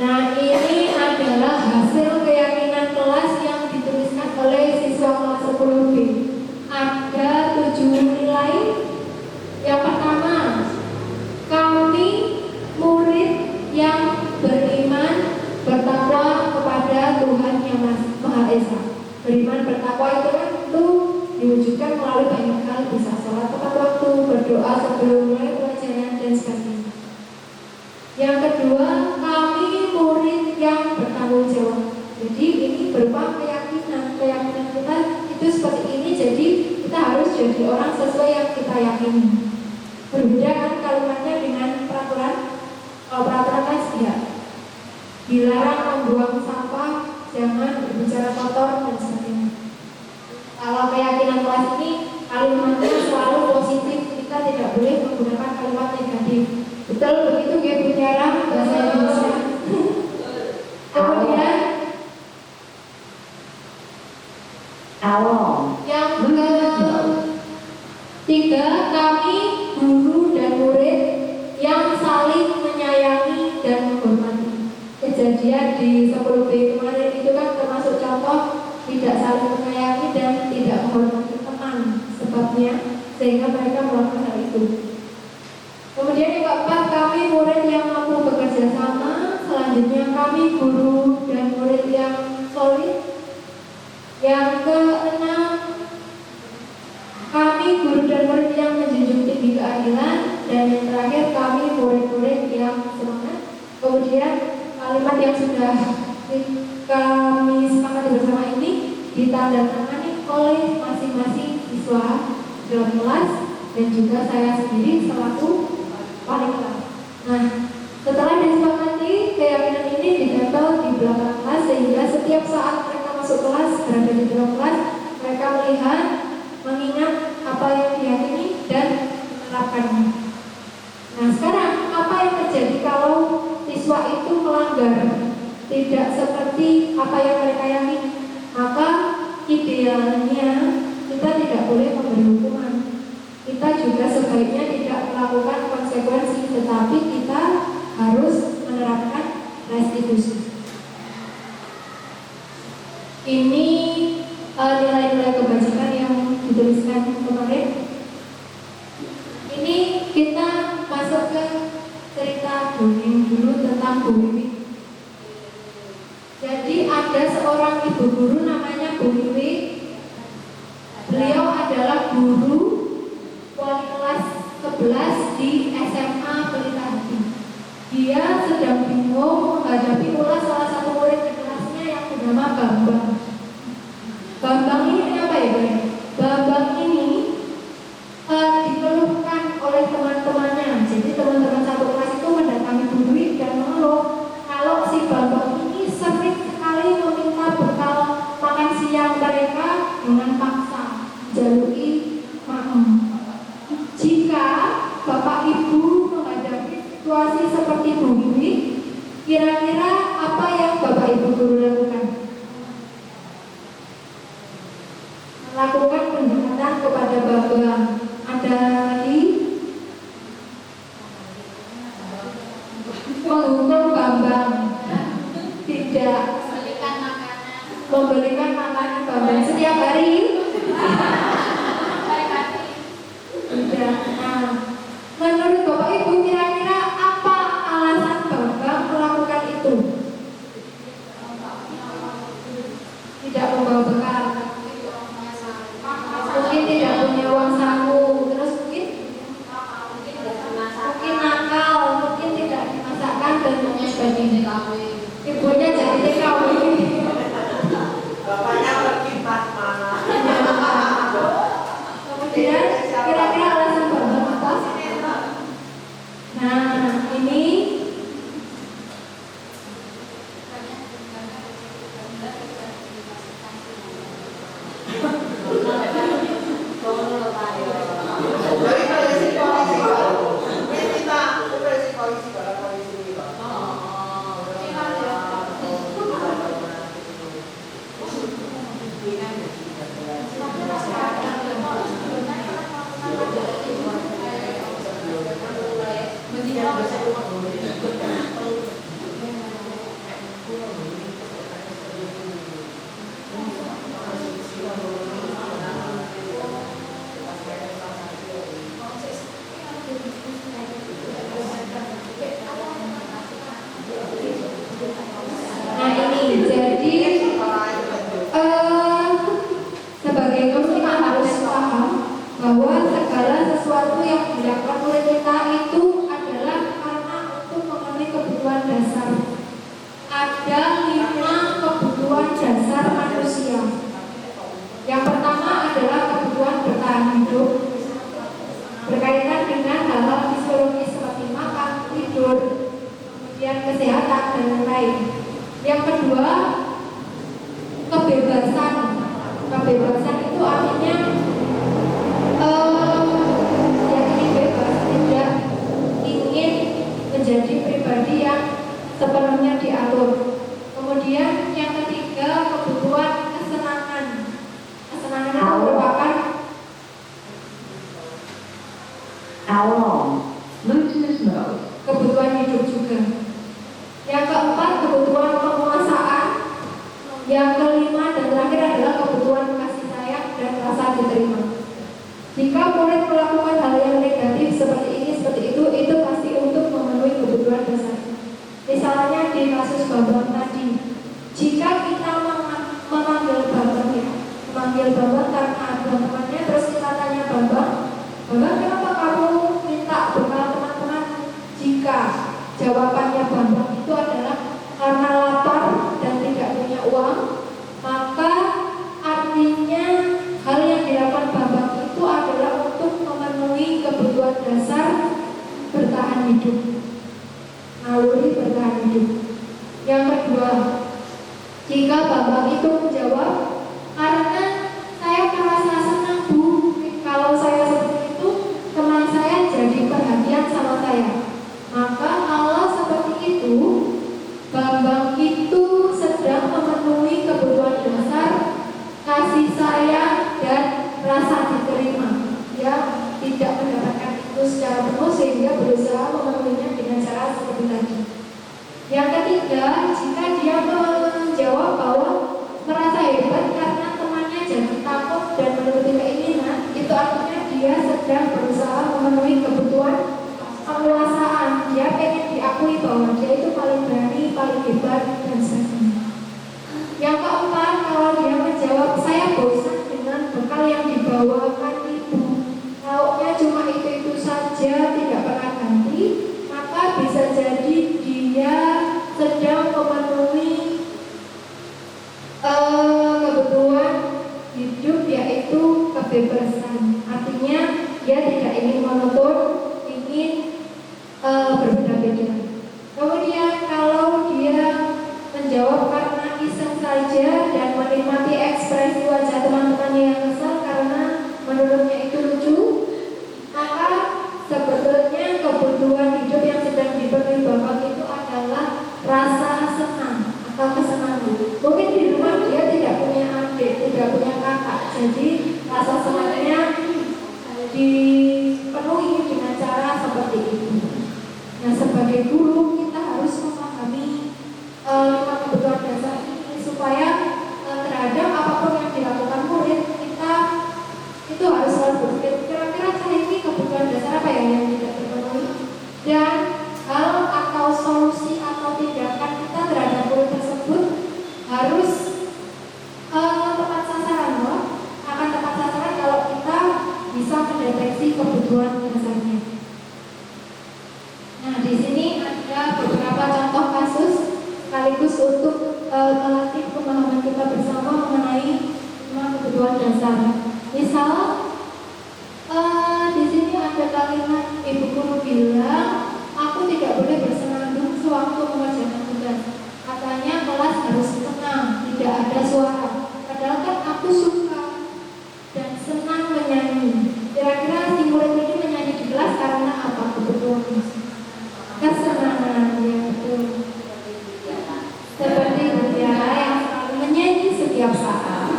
Nah, ini adalah hasil keyakinan kelas yang dituliskan oleh siswa kelas 10B. Ada 7 nilai. Yang pertama, kami murid yang beriman bertakwa kepada Tuhan Yang Maha Esa. Beriman bertakwa itu kan diwujudkan melalui banyak hal, bisa sholat tepat waktu, berdoa sebelum mulai pelajaran dan sebagainya. Yang kedua, kami murid yang bertanggung jawab. Jadi ini berupa keyakinan kita itu seperti ini. Jadi kita harus jadi orang sesuai yang kita yakini. Berbeda kan kalimatnya dengan peraturan. Kalau peraturan kan tidak, dilarang membuang sampah, jangan berbicara kotor dan sebagainya. Kalau keyakinan kelas ini kalimatnya selalu positif, kita tidak boleh menggunakan kalimat negatif. Betul begitu ya Bu Tiara, bahasa Indonesia. Kemudian yang ketiga, kami guru dan murid yang saling menyayangi dan menghormati. Kejadian di 10B kemarin itu kan termasuk contoh tidak saling menyayangi dan tidak menghormati teman sebabnya, sehingga mereka melakukan hal itu. Kemudian yang keempat, kami murid yang mampu bekerja sama. Selanjutnya kami guru dan murid yang solid. Yang keenam, kami guru dan murid yang menjunjung tinggi keadilan. Dan yang terakhir, kami murid-murid yang semangat. Kemudian kalimat yang sudah kami sepakati bersama ini ditandatangani oleh masing-masing siswa dalam kelas dan juga saya sendiri selaku wali kelas. Nah, setelah disepakati, keyakinan ini ditempel di belakang kelas sehingga setiap saat mereka masuk kelas, berada di dalam kelas, mereka melihat, mengingat apa yang diyakini dan menerapkannya. Nah, sekarang apa yang terjadi kalau siswa itu melanggar, tidak seperti apa yang mereka yakini? Maka idealnya kita tidak boleh memberi hukuman. Kita juga sebaiknya tidak melakukan konsekuensi, tetapi kita harus menerapkan restitusi. Ini nilai-nilai kebajikan yang dituliskan kemarin. Ini kita masuk ke cerita dongeng dulu tentang Bu Wiwi. Jadi ada seorang ibu guru namanya Bu Wiwi. Beliau adalah guru wali kelas 11 di SMA Pelita Hati. Dia sedang bingung menghadapi ulas salah satu murid di kelasnya yang bernama Bambang. Bambang ini apa ya, Bang? Bambang ini dikeluhkan oleh teman-temannya. Jadi teman-teman satu kelas itu mendatangi Bu Wiwi dan mengeluh kalau si Bambang ini sering sekali meminta bekal makan siang mereka dengan paksa, jalui maem. Jika Bapak Ibu menghadapi situasi seperti Bu Wiwi, kira-kira apa yang Bapak Ibu guru lakukan? Melakukan pendekatan kepada Bambang. Ada lagi? Menghukum Bambang? Tidak. Memberikan makanan Bambang setiap hari? Tidak. Nah, menurut Bapak Ibu kira-kira apa alasan Bambang melakukan itu? Tidak membawa bekal, mungkin tidak punya uang saku, terus mungkin nakal, mungkin tidak dimasakkan dan sebagainya. Ibunya jadi TKW. Bapaknya pergi pas mana? Kemudian kira-kira alasan Bambang apa? Nah, ini kegiatan dan lain-lain. Yang kedua, kebebasan. Kebebasan itu artinya yang ingin bebas, tidak ingin menjadi pribadi yang sepenuhnya diatur. Kemudian yang ketiga, kebutuhan kesenangan. Kesenangan itu merupakan How long? Luteus mode. kebutuhan hidup juga. Yang keempat, kebutuhan penguasaan. Yang kelima dan terakhir adalah kebutuhan kasih sayang dan rasa diterima. Jika murid melakukan hal yang negatif seperti ini, seperti itu pasti untuk memenuhi kebutuhan dasar. Misalnya di kasus Bambang tadi, jika kita memanggil Bambang karena ada temannya, terus kita tanya Bambang, kenapa kamu minta bekal teman-teman? Jika jawabannya Bambang itu adalah karena lapar dan tidak punya uang, maka artinya hal yang dilakukan Bambang itu adalah untuk memenuhi kebutuhan dasar bertahan hidup, naluri bertahan hidup. Yang kedua, jika Bambang itu menjawab, karena saya merasa senang Bu, kalau saya seperti itu, teman saya jadi perhatian sama saya. Maka kalau seperti itu, Bambang itu sedang memenuhi kebutuhan dasar kasih sayang dan rasa diterima. Dia tidak mendapatkan itu secara penuh sehingga berusaha memenuhinya dengan cara seperti tadi. Yang ketiga, jika dia menjawab bahwa merasa hebat karena temannya jadi takut dan menuruti keinginan, itu artinya dia sedang berusaha memenuhi kebutuhan penguasaan. Dia pengen diakui bahwa dia itu paling berani, paling hebat dan sebagainya. Yang keempat, kalau dia menjawab saya bosan dengan bekal yang dibawakan ibu, lauknya cuma itu saja, tidak pernah ganti, maka bisa jadi dia sedang memenuhi kebutuhan hidup, yaitu kebebasan. Artinya dia tidak ingin monoton, ingin berbeda-beda. Kemudian kalau dia menjawab karena iseng saja dan menikmati ekspresi wajah teman-temannya yang kesal karena menurutnya itu lucu, maka sebetulnya kebutuhan hidup yang sedang dipenuhi Bapak itu adalah rasa senang atau kesenangan. Mungkin di rumah dia tidak punya adik, tidak punya kakak, jadi rasa senangnya dipenuhi dengan cara seperti itu. Nah, sebagai guru kita harus memahami kebutuhan dasar ini supaya terhadap apapun yang dilakukan murid, kita itu harus selalu berpikir kira-kira saya ini kebutuhan dasar apa ya yang tidak terpenuhi, dan hal atau solusi atau tindakan kita terhadap murid tersebut harus tepat sasaran, loh. Akan tepat sasaran kalau kita bisa mendeteksi kebutuhan dasarnya. Nah, di sini ada beberapa contoh kasus sekaligus untuk melatih pemahaman kita bersama mengenai kebutuhan dasar. Misal, di sini ada kalimat ibu guru bilang, aku tidak boleh bersenandung sewaktu mengerjakan tugas. Katanya kelas harus tenang, tidak ada suara. Padahal kan aku suka dan senang menyanyi. Kira-kira si murid ini menyanyi di kelas karena apa? Kebutuhan kesenangan, ya betul. Seperti mutiara yang selalu menyanyi setiap saat.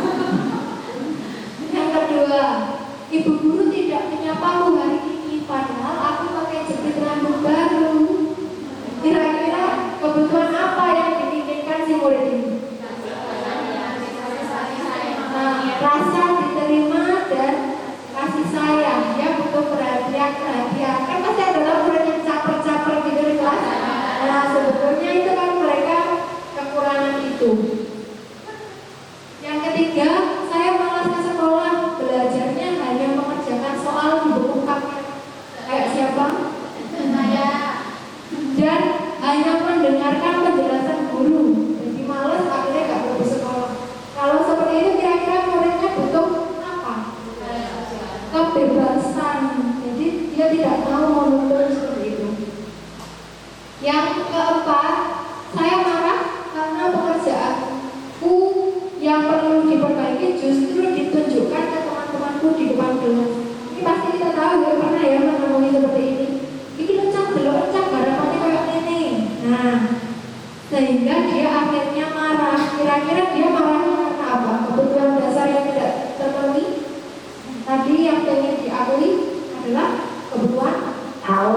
Yang kedua, ibu guru tidak punya palu hari ini, padahal aku pakai jepit rambut baru. Kira-kira kebutuhan apa yang diinginkan si murid ini? sehingga dia akhirnya marah. Kira-kira dia marahnya karena apa? Kebutuhan dasar yang tidak terpenuhi. Tadi yang ingin diakui adalah kebutuhan How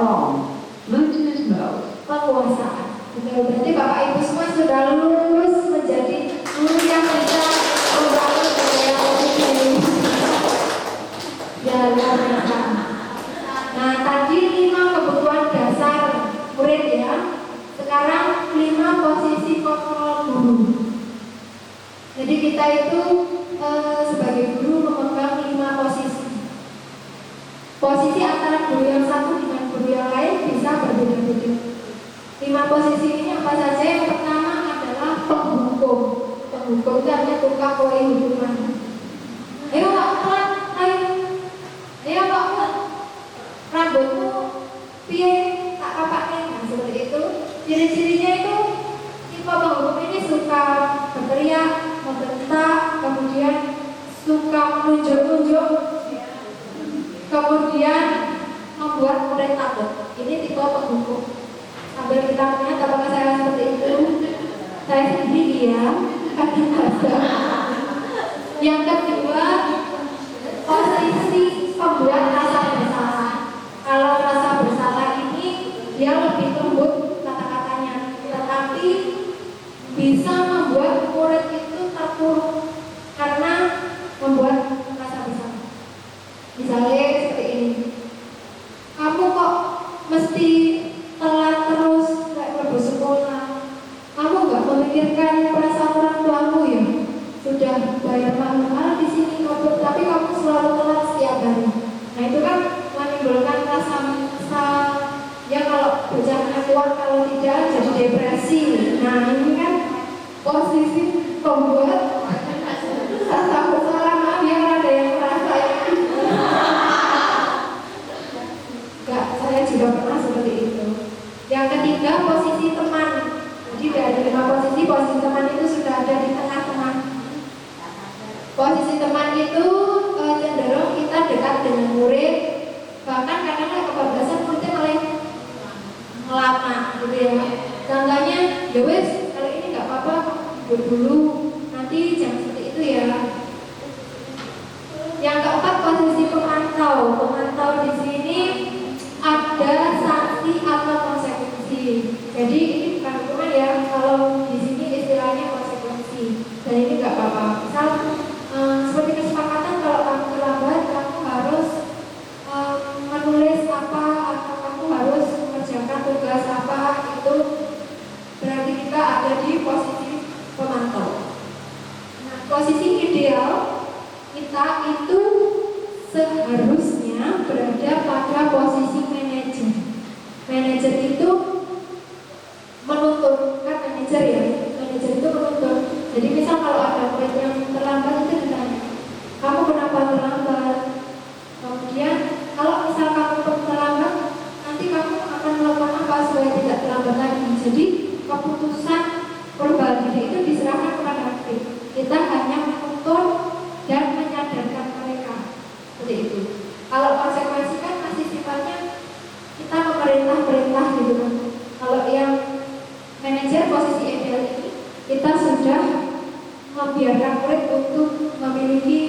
long? Glutinous mode. penguasaan. Betul, berarti Bapak Ibu semua sudah lulus menjadi guru yang bisa membangun budaya positif. Ya, luar biasa. Nah, tadi 5 kebutuhan dasar murid ya. Sekarang 5 posisi kontrol guru. Jadi kita itu sebagai guru memegang 5 posisi. Posisi antara guru yang satu dengan guru yang lain bisa berbeda-beda. 5 posisi ini apa saja? Yang pertama adalah penghukum. Penghukum itu artinya tukang kue hukuman. Ayo Pak, pelan, ayo. Ayo Pak, pelan. Rambutmu piye tak kapaknya, nah seperti itu. Ciri-cirinya itu tipe penghukum ini suka berteriak, membentak, kemudian suka menunjuk-nunjuk, kemudian membuat murid takut. Ini tipe penghukum. Sambil kita melihat apakah saya seperti itu. Saya sendiri ya, kadang-kadang. Yang kedua, posisi pembuat rasa bersalah. Kalau rasa bersalah ini dia lebih lembut kata-katanya, tetapi bisa membuat murid itu terpuruk karena membuat rasa bersalah. Misalnya seperti ini, kamu kok mesti telat terus kayak pergi sekolah, kamu nggak memikirkan perasaan orang tuamu ya? Sudah bayar mahal di sini kamu, tapi kamu selalu telat setiap hari. Nah itu kan menimbulkan rasa menyesal. Ya kalau berjalannya kuat, kalau tidak jadi depresi. Nah ini kan posisi pembuat rasa bersalah. Maaf ya ada yang merasa ya. Enggak, saya juga pernah seperti itu. Yang ketiga, posisi teman. Jadi dari 5 posisi, posisi teman itu sudah ada di tengah-tengah. Posisi teman itu cenderung kita dekat dengan murid, bahkan kadang-kadang kebablasan muridnya malah lama gitu ya. Contohnya, ya wes kalau ini nggak apa-apa, dulu nanti jangan seperti itu ya. Yang keempat, posisi pemantau. Pemantau di sini ada sanksi atau konsekuensi. Jadi ini bukan hukuman ya, kalau di sini istilahnya konsekuensi. Dan ini nggak apa-apa. Misal seperti kesepakatan kalau kamu terlambat, kamu harus menulis apa atau kamu harus mengerjakan tugas apa, itu berarti kita ada di posisi pemantau. Nah, posisi ideal kita itu seharusnya berada pada posisi manajer. Manajer itu menuntun, kan manajer ya, manajer itu menuntun. Jadi misal kalau ada murid yang terlambat itu ditanya, kamu kenapa terlambat? Kemudian kalau misal kamu terlambat, nanti kamu akan melakukan apa supaya tidak terlambat lagi. Jadi keputusan perubahan diri itu diserahkan kepada aktif. Kita hanya menuntun dan menyadarkan mereka. Seperti itu. Kalau konsekuensi kan masih sifatnya kita memerintah gitu kan. Kalau yang manajer posisi ideal ini, kita sudah membiarkan murid untuk memiliki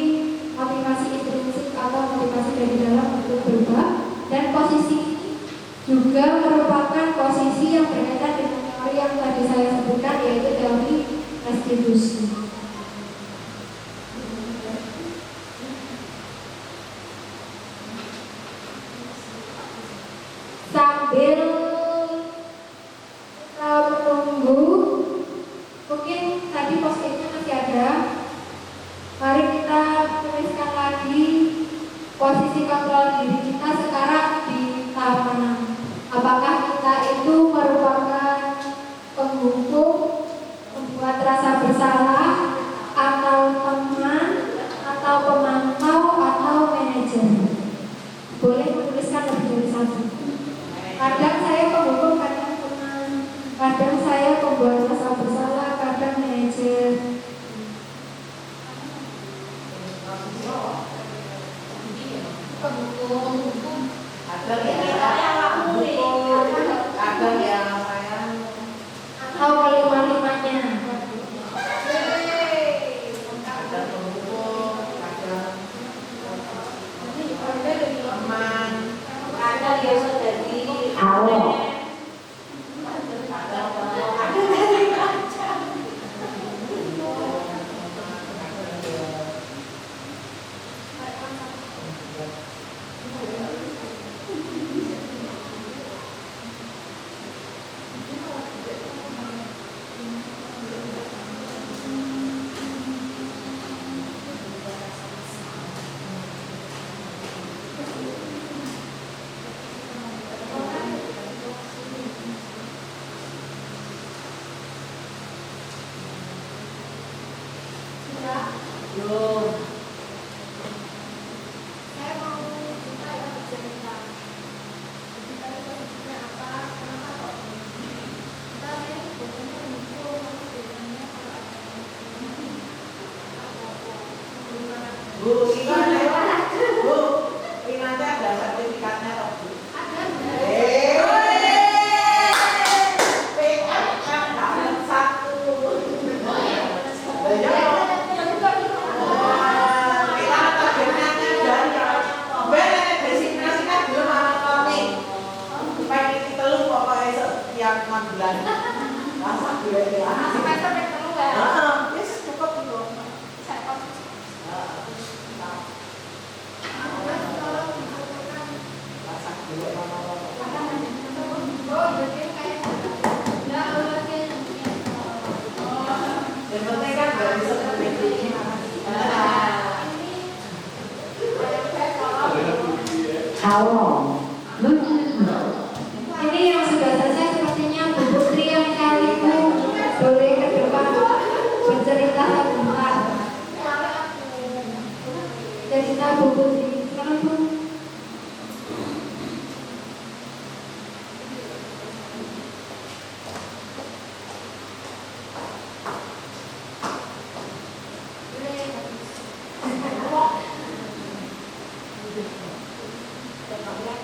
motivasi intrinsik atau motivasi dari dalam untuk berubah. Dan posisi ini juga merupakan posisi yang berkaitan dengan teori yang tadi saya sebutkan, yaitu teori restitusi. Sambil menunggu, mungkin tadi post-itnya masih ada. Mari kita tuliskan lagi posisi kontrol diri kita sekarang di tahap mana. Apakah kita itu merupakan penghukum, membuat rasa bersalah, atau teman, atau pemantau, atau manajer? Boleh menuliskan lebih dari satu. Kadang saya penghukum, kadang teman, kadang saya pembuat rasa bersalah, kadang manajer. Penghukum. Ada yang Bu, ini Bu, ini nanti ada sertifikatnya loh Bu. How long? Bluetooth mode. Ini yang sudah selesai sepertinya Bu Putri yang kali itu boleh ke depan bercerita sebentar. Cerita Bu Putri, silakan Bu.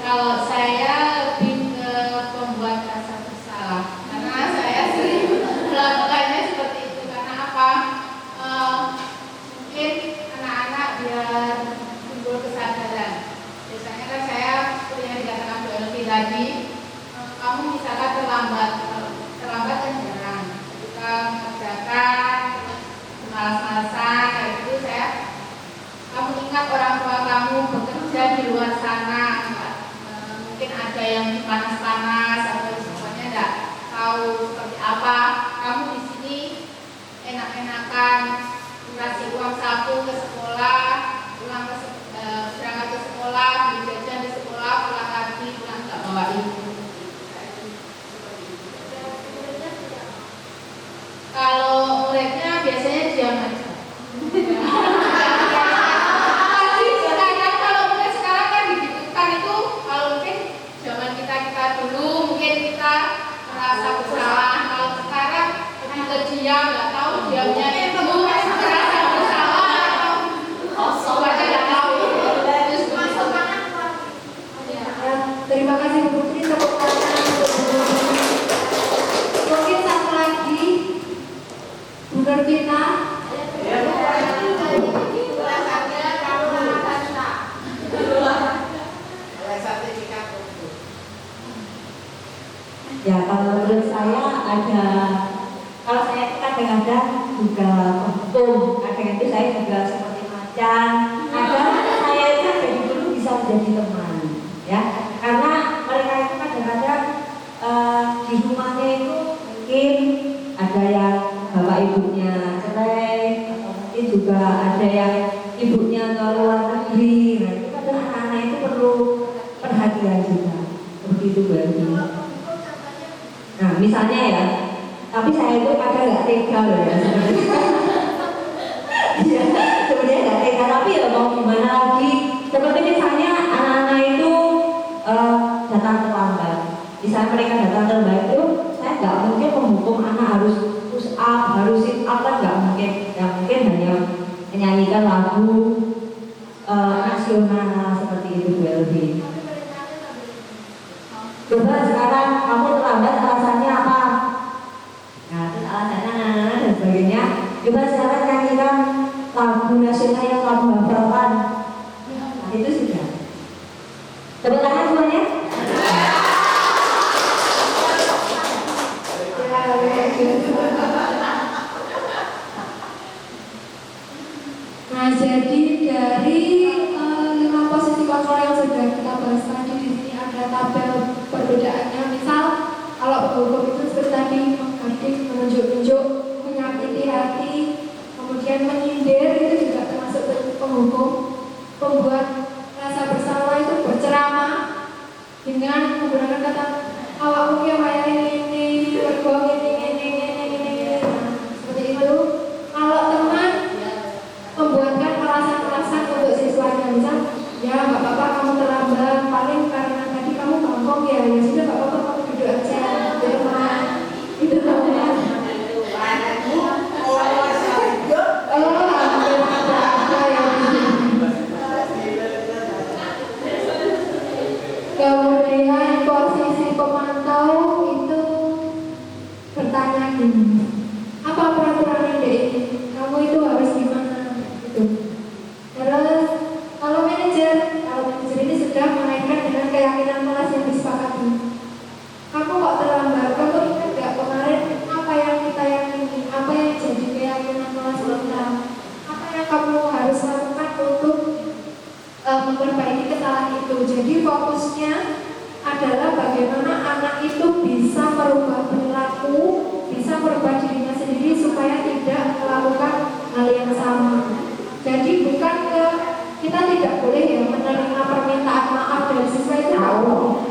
Kalau saya lebih ke pembuat rasa bersalah, karena saya sering melakukannya seperti itu. Karena apa? Mungkin anak-anak biar timbul kesadaran. Biasanya kan saya kuliah dikatakan Bu Elvi tadi, kamu misalkan terlambat kan jarang. Ketika mengerjakan malas-malasan, kayak gitu kamu ingat orang tua kamu bekerja di luar sana. Mungkin ada yang panas-panas atau semuanya enggak tahu seperti apa. Kamu di sini enak-enakan kasih uang saku ke sekolah, berangkat ke sekolah, beli jajan di sekolah, pulang lagi, pulang enggak bawa ibu. Kalau muridnya biasanya diam aja. Dulu mungkin kita merasa bersalah, kalau sekarang lebih ke dia nggak tahu diamnya itu merasa bersalah atau aja nggak tahu. Terus masuk mana? Terima kasih Bu Putri, tepuk tangan untuk Bu Putri. Mungkin satu lagi Bu Nurvita. Ya, kalau menurut saya kalau saya itu kadang-kadang juga kebetul, kadang itu saya juga seperti macan, kadang saya itu dari dulu bisa menjadi teman, ya, karena mereka itu kadang-kadang di rumahnya itu mungkin ada yang bapak ibunya cerai, atau mungkin juga ada yang ibunya ke luar negeri, nah itu kadang anak-anak itu perlu perhatian juga, begitu berarti. Nah, misalnya ya, tapi saya itu kadang nggak tega loh ya sebenarnya. Iya, sebenarnya nggak tega, tapi ya mau gimana lagi. Seperti misalnya anak-anak itu datang terlambat. Misalnya mereka datang terlambat itu, saya nggak mungkin menghukum anak harus push up, harus sit up, kan nggak mungkin. Ya mungkin hanya menyanyikan lagu nasional seperti itu Bu Elvi. Coba sekarang kamu terlambat, alasannya apa? Nah, terus alasannya dan sebagainya. Coba sekarang nyanyikan lagu nasional yang kamu hafalkan. Nah, itu sudah. Tepuk tangan semuanya. Nah, jadi dari 5 posisi kontrol yang sudah kita bahas tadi, di sini ada tabel perbedaannya. Misal kalau penghukum itu seperti tadi menghardik, menunjuk-nunjuk, menyakiti hati, kemudian menyindir, itu juga termasuk penghukum. Pembuat rasa bersalah itu berceramah dengan menggunakan kata awakmu yang kayak ini, berbohong ini, Jadi fokusnya adalah bagaimana anak itu bisa merubah perilaku, bisa merubah dirinya sendiri supaya tidak melakukan hal yang sama. Jadi bukan kita tidak boleh ya menerima permintaan maaf dari siswa itu tidak boleh.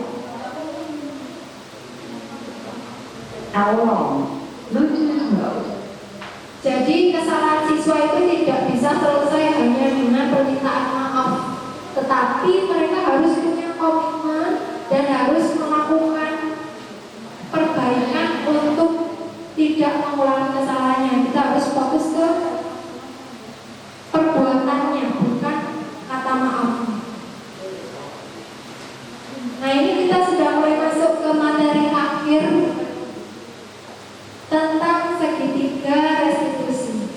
Bluetooth mode. Jadi kesalahan siswa itu tidak bisa selesai hanya dengan permintaan maaf, tetapi mereka harus punya komitmen dan harus melakukan perbaikan untuk tidak mengulangi kesalahannya. Kita harus fokus ke perbuatannya, bukan kata maaf. Nah, ini kita sudah mulai masuk ke materi akhir tentang segitiga restitusi.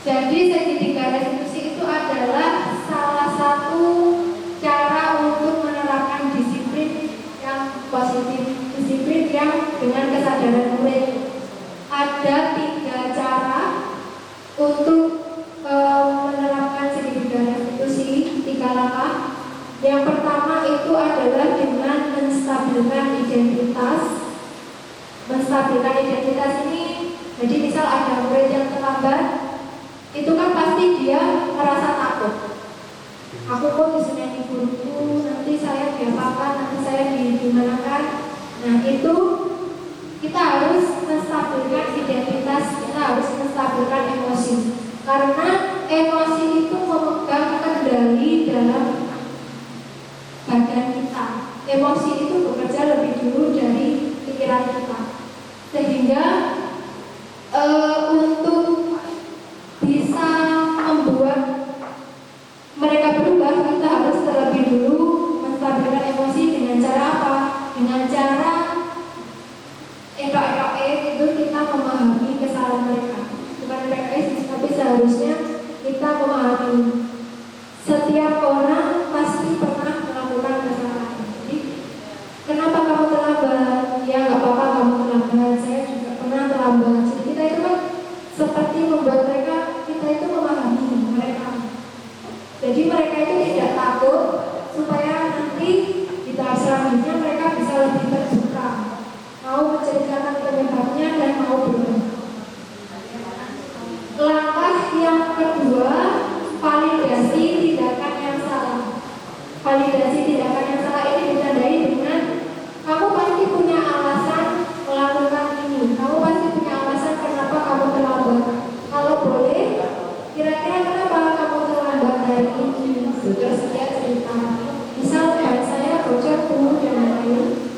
Jadi segitiga restitusi itu adalah salah satu cara untuk menerapkan disiplin yang positif, disiplin yang dengan kesadaran murid. Ada 3 cara untuk menerapkan segitiga restitusi, 3 langkah. Yang pertama itu adalah dengan menstabilkan identitas. Menstabilkan identitas ini, jadi misal ada murid yang terlambat, itu kan pasti dia merasa takut. Aku kok disunati guruku, nanti saya diapakan, nanti saya dimanakan. Nah, itu kita harus menstabilkan identitas, kita harus menstabilkan emosi. Karena emosi itu memegang kendali dalam badan kita. Emosi itu bekerja lebih dulu dari pikiran kita. Sehingga untuk bisa membuat mereka berubah, kita harus terlebih dulu menstabilkan emosi dengan cara apa? Dengan cara itu kita memahami kesalahan mereka. Bukan tapi seharusnya kita memahami setiap orang pasti pernah melakukan kesalahan. Jadi, kenapa kamu terlambat? Ya nggak apa-apa kamu terlambat. Saya juga pernah terlambat. Jadi kita itu kan seperti membuat mereka, kita itu memahami mereka. Jadi mereka itu tidak takut supaya nanti di tahap selanjutnya mereka bisa lebih terbuka, mau menceritakan penyebabnya dan mau berubah. Langkah yang kedua, validasi tindakan yang salah. Validasi tindakan yang salah ini ditandai dengan kamu pasti punya alasan melakukan ini. Kamu pasti punya alasan kenapa kamu terlambat. Kalau boleh, kira-kira kenapa kamu terlambat dari ini? Terus dia cerita. Misal ban saya bocor dulu dan lain-lain.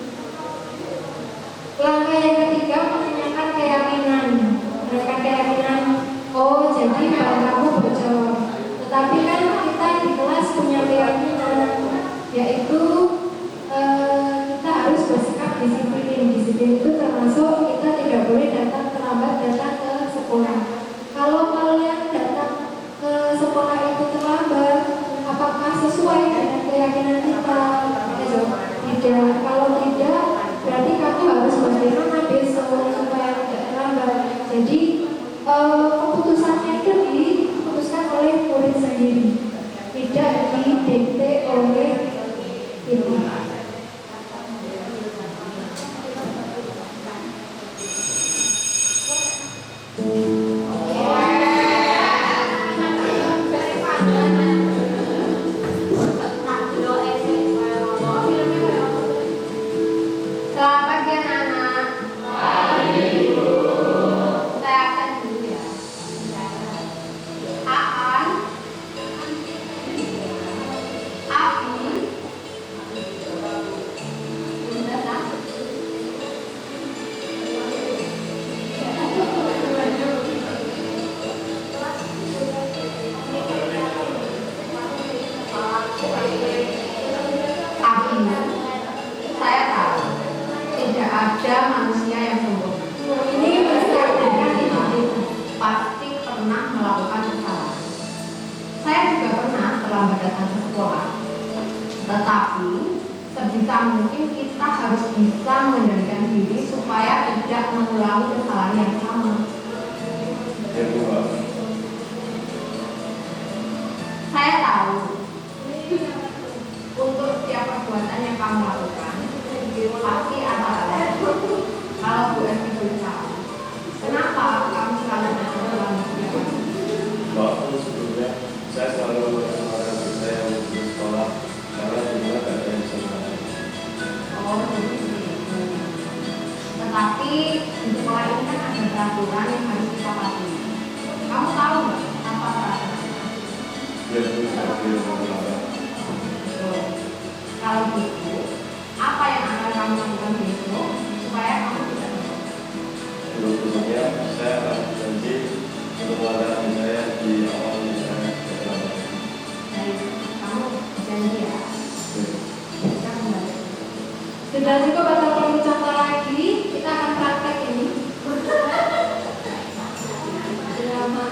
Langkah yang ketiga, menanyakan keyakinan. Menanyakan keyakinan. Oh, jadi ban kamu bocor. Tetapi kan kita di kelas punya keyakinan, yaitu kita harus bersikap disiplin. Disiplin itu termasuk kita tidak boleh datang terlambat datang ke sekolah. Kalau kalian datang ke sekolah itu terlambat, apakah sesuai dengan keyakinan kita? Tidak. Kalau tidak, berarti kamu harus bagaimana besok supaya tidak terlambat. Jadi keputusannya itu diputuskan oleh murid sendiri, tidak didikte oleh kita. Selamat pagi anak-anak. Saya akan dulu ya. Aan, Abi, Bunda nak. Abi, saya tahu tidak ada manusia yang sempurna. Ini mencerminkan identitas. Pasti pernah melakukan kesalahan. Saya juga pernah terlambat datang ke sekolah. Tetapi sebisa mungkin kita harus bisa mengendalikan diri supaya tidak mengulangi kesalahan yang sama. perbuatan yang kamu lakukan pasti ada alasan. Kalau Bu Esti boleh tahu, kenapa kamu selalu berada dalam kegiatan? Waktu sebelumnya saya selalu menawarkan adik saya untuk ke sekolah karena juga gak ada yang bisa menarik. Oh, jadi begitu. Tetapi di sekolah ini kan ada peraturan yang harus kita patuhi. Kamu tahu nggak apa peraturan? Biar bisa dia melarang. Kalau gitu, apa yang akan kamu lakukan besok supaya kamu tidak bersalah? Berikutnya saya akan janji untuk melarang adik saya di awal saya berkenalan. Baik, kamu janji ya. Kita kembali. Sudah cukup atau perlu contoh lagi? Kita akan praktek ini. Drama.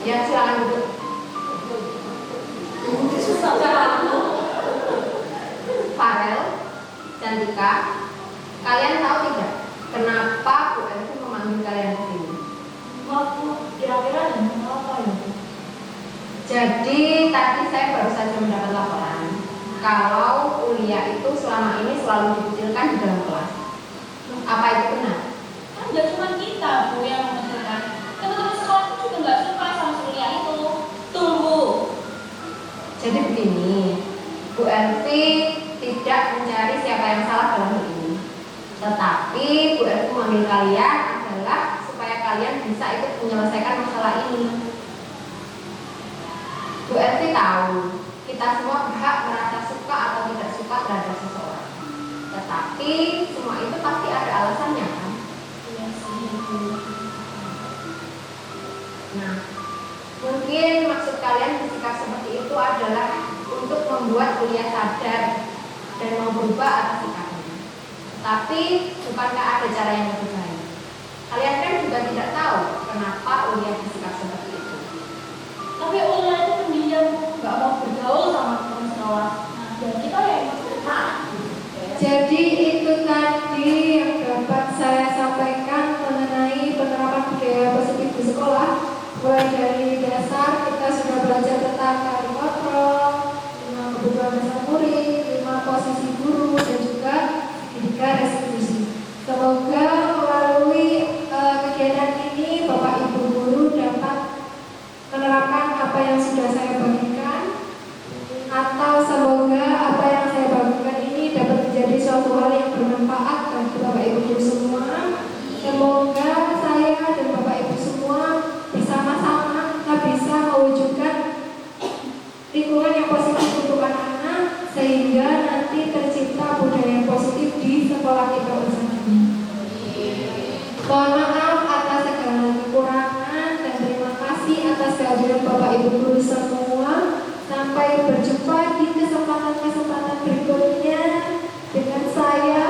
Ya, silakan duduk. Farel, Cantika, kalian tahu tidak kenapa Bu Esti memanggil kalian ke sini? Waktu kira-kira dengan apa ya? Jadi tadi saya baru saja mendapat laporan kalau Ulia itu selama ini selalu dikucilkan di dalam kelas. Apa itu benar? Kan gak cuma kita Bu yang menentukan, teman-teman sekolah juga gak suka sama kuliah itu. Tunggu. Jadi begini, Bu Elvi tidak mencari siapa yang salah dalam hal ini. Tetapi Bu Elvi memanggil kalian adalah supaya kalian bisa ikut menyelesaikan masalah ini. Bu Elvi tahu kita semua berhak merasa suka atau tidak suka terhadap seseorang. Tetapi semua itu pasti ada alasannya kan? Iya sih. Nah, mungkin maksud kalian bersikap seperti itu adalah untuk membuat Ulia sadar dan mau berubah atas sikapnya. Tapi bukankah ada cara yang lebih baik? Kalian kan juga tidak tahu kenapa Ulia bersikap seperti itu. Tapi Ulia itu pendiam, gak mau bergaul sama teman sekolah. Nah, dan kita yang ikut. Jadi itu tadi yang dapat saya sampaikan mengenai penerapan budaya positif di sekolah. Mulai dari dasar kita sudah belajar tentang kari kontrol, 5 kebutuhan dasar murid, 5 posisi guru, dan juga 3 restitusi. Semoga melalui kegiatan ini Bapak Ibu guru dapat menerapkan apa yang sudah saya bagikan, atau semoga apa yang saya bagikan ini dapat menjadi suatu hal yang bermanfaat bagi Bapak Ibu guru semua. Semoga saya dan Bapak Ibu semua bersama-sama kita bisa mewujudkan lingkungan yang positif untuk anak-anak sehingga nanti tercipta budaya yang positif di sekolah kita bersama. Mohon maaf atas segala kekurangan dan terima kasih atas kehadiran Bapak Ibu guru semua. Sampai berjumpa di kesempatan-kesempatan berikutnya dengan saya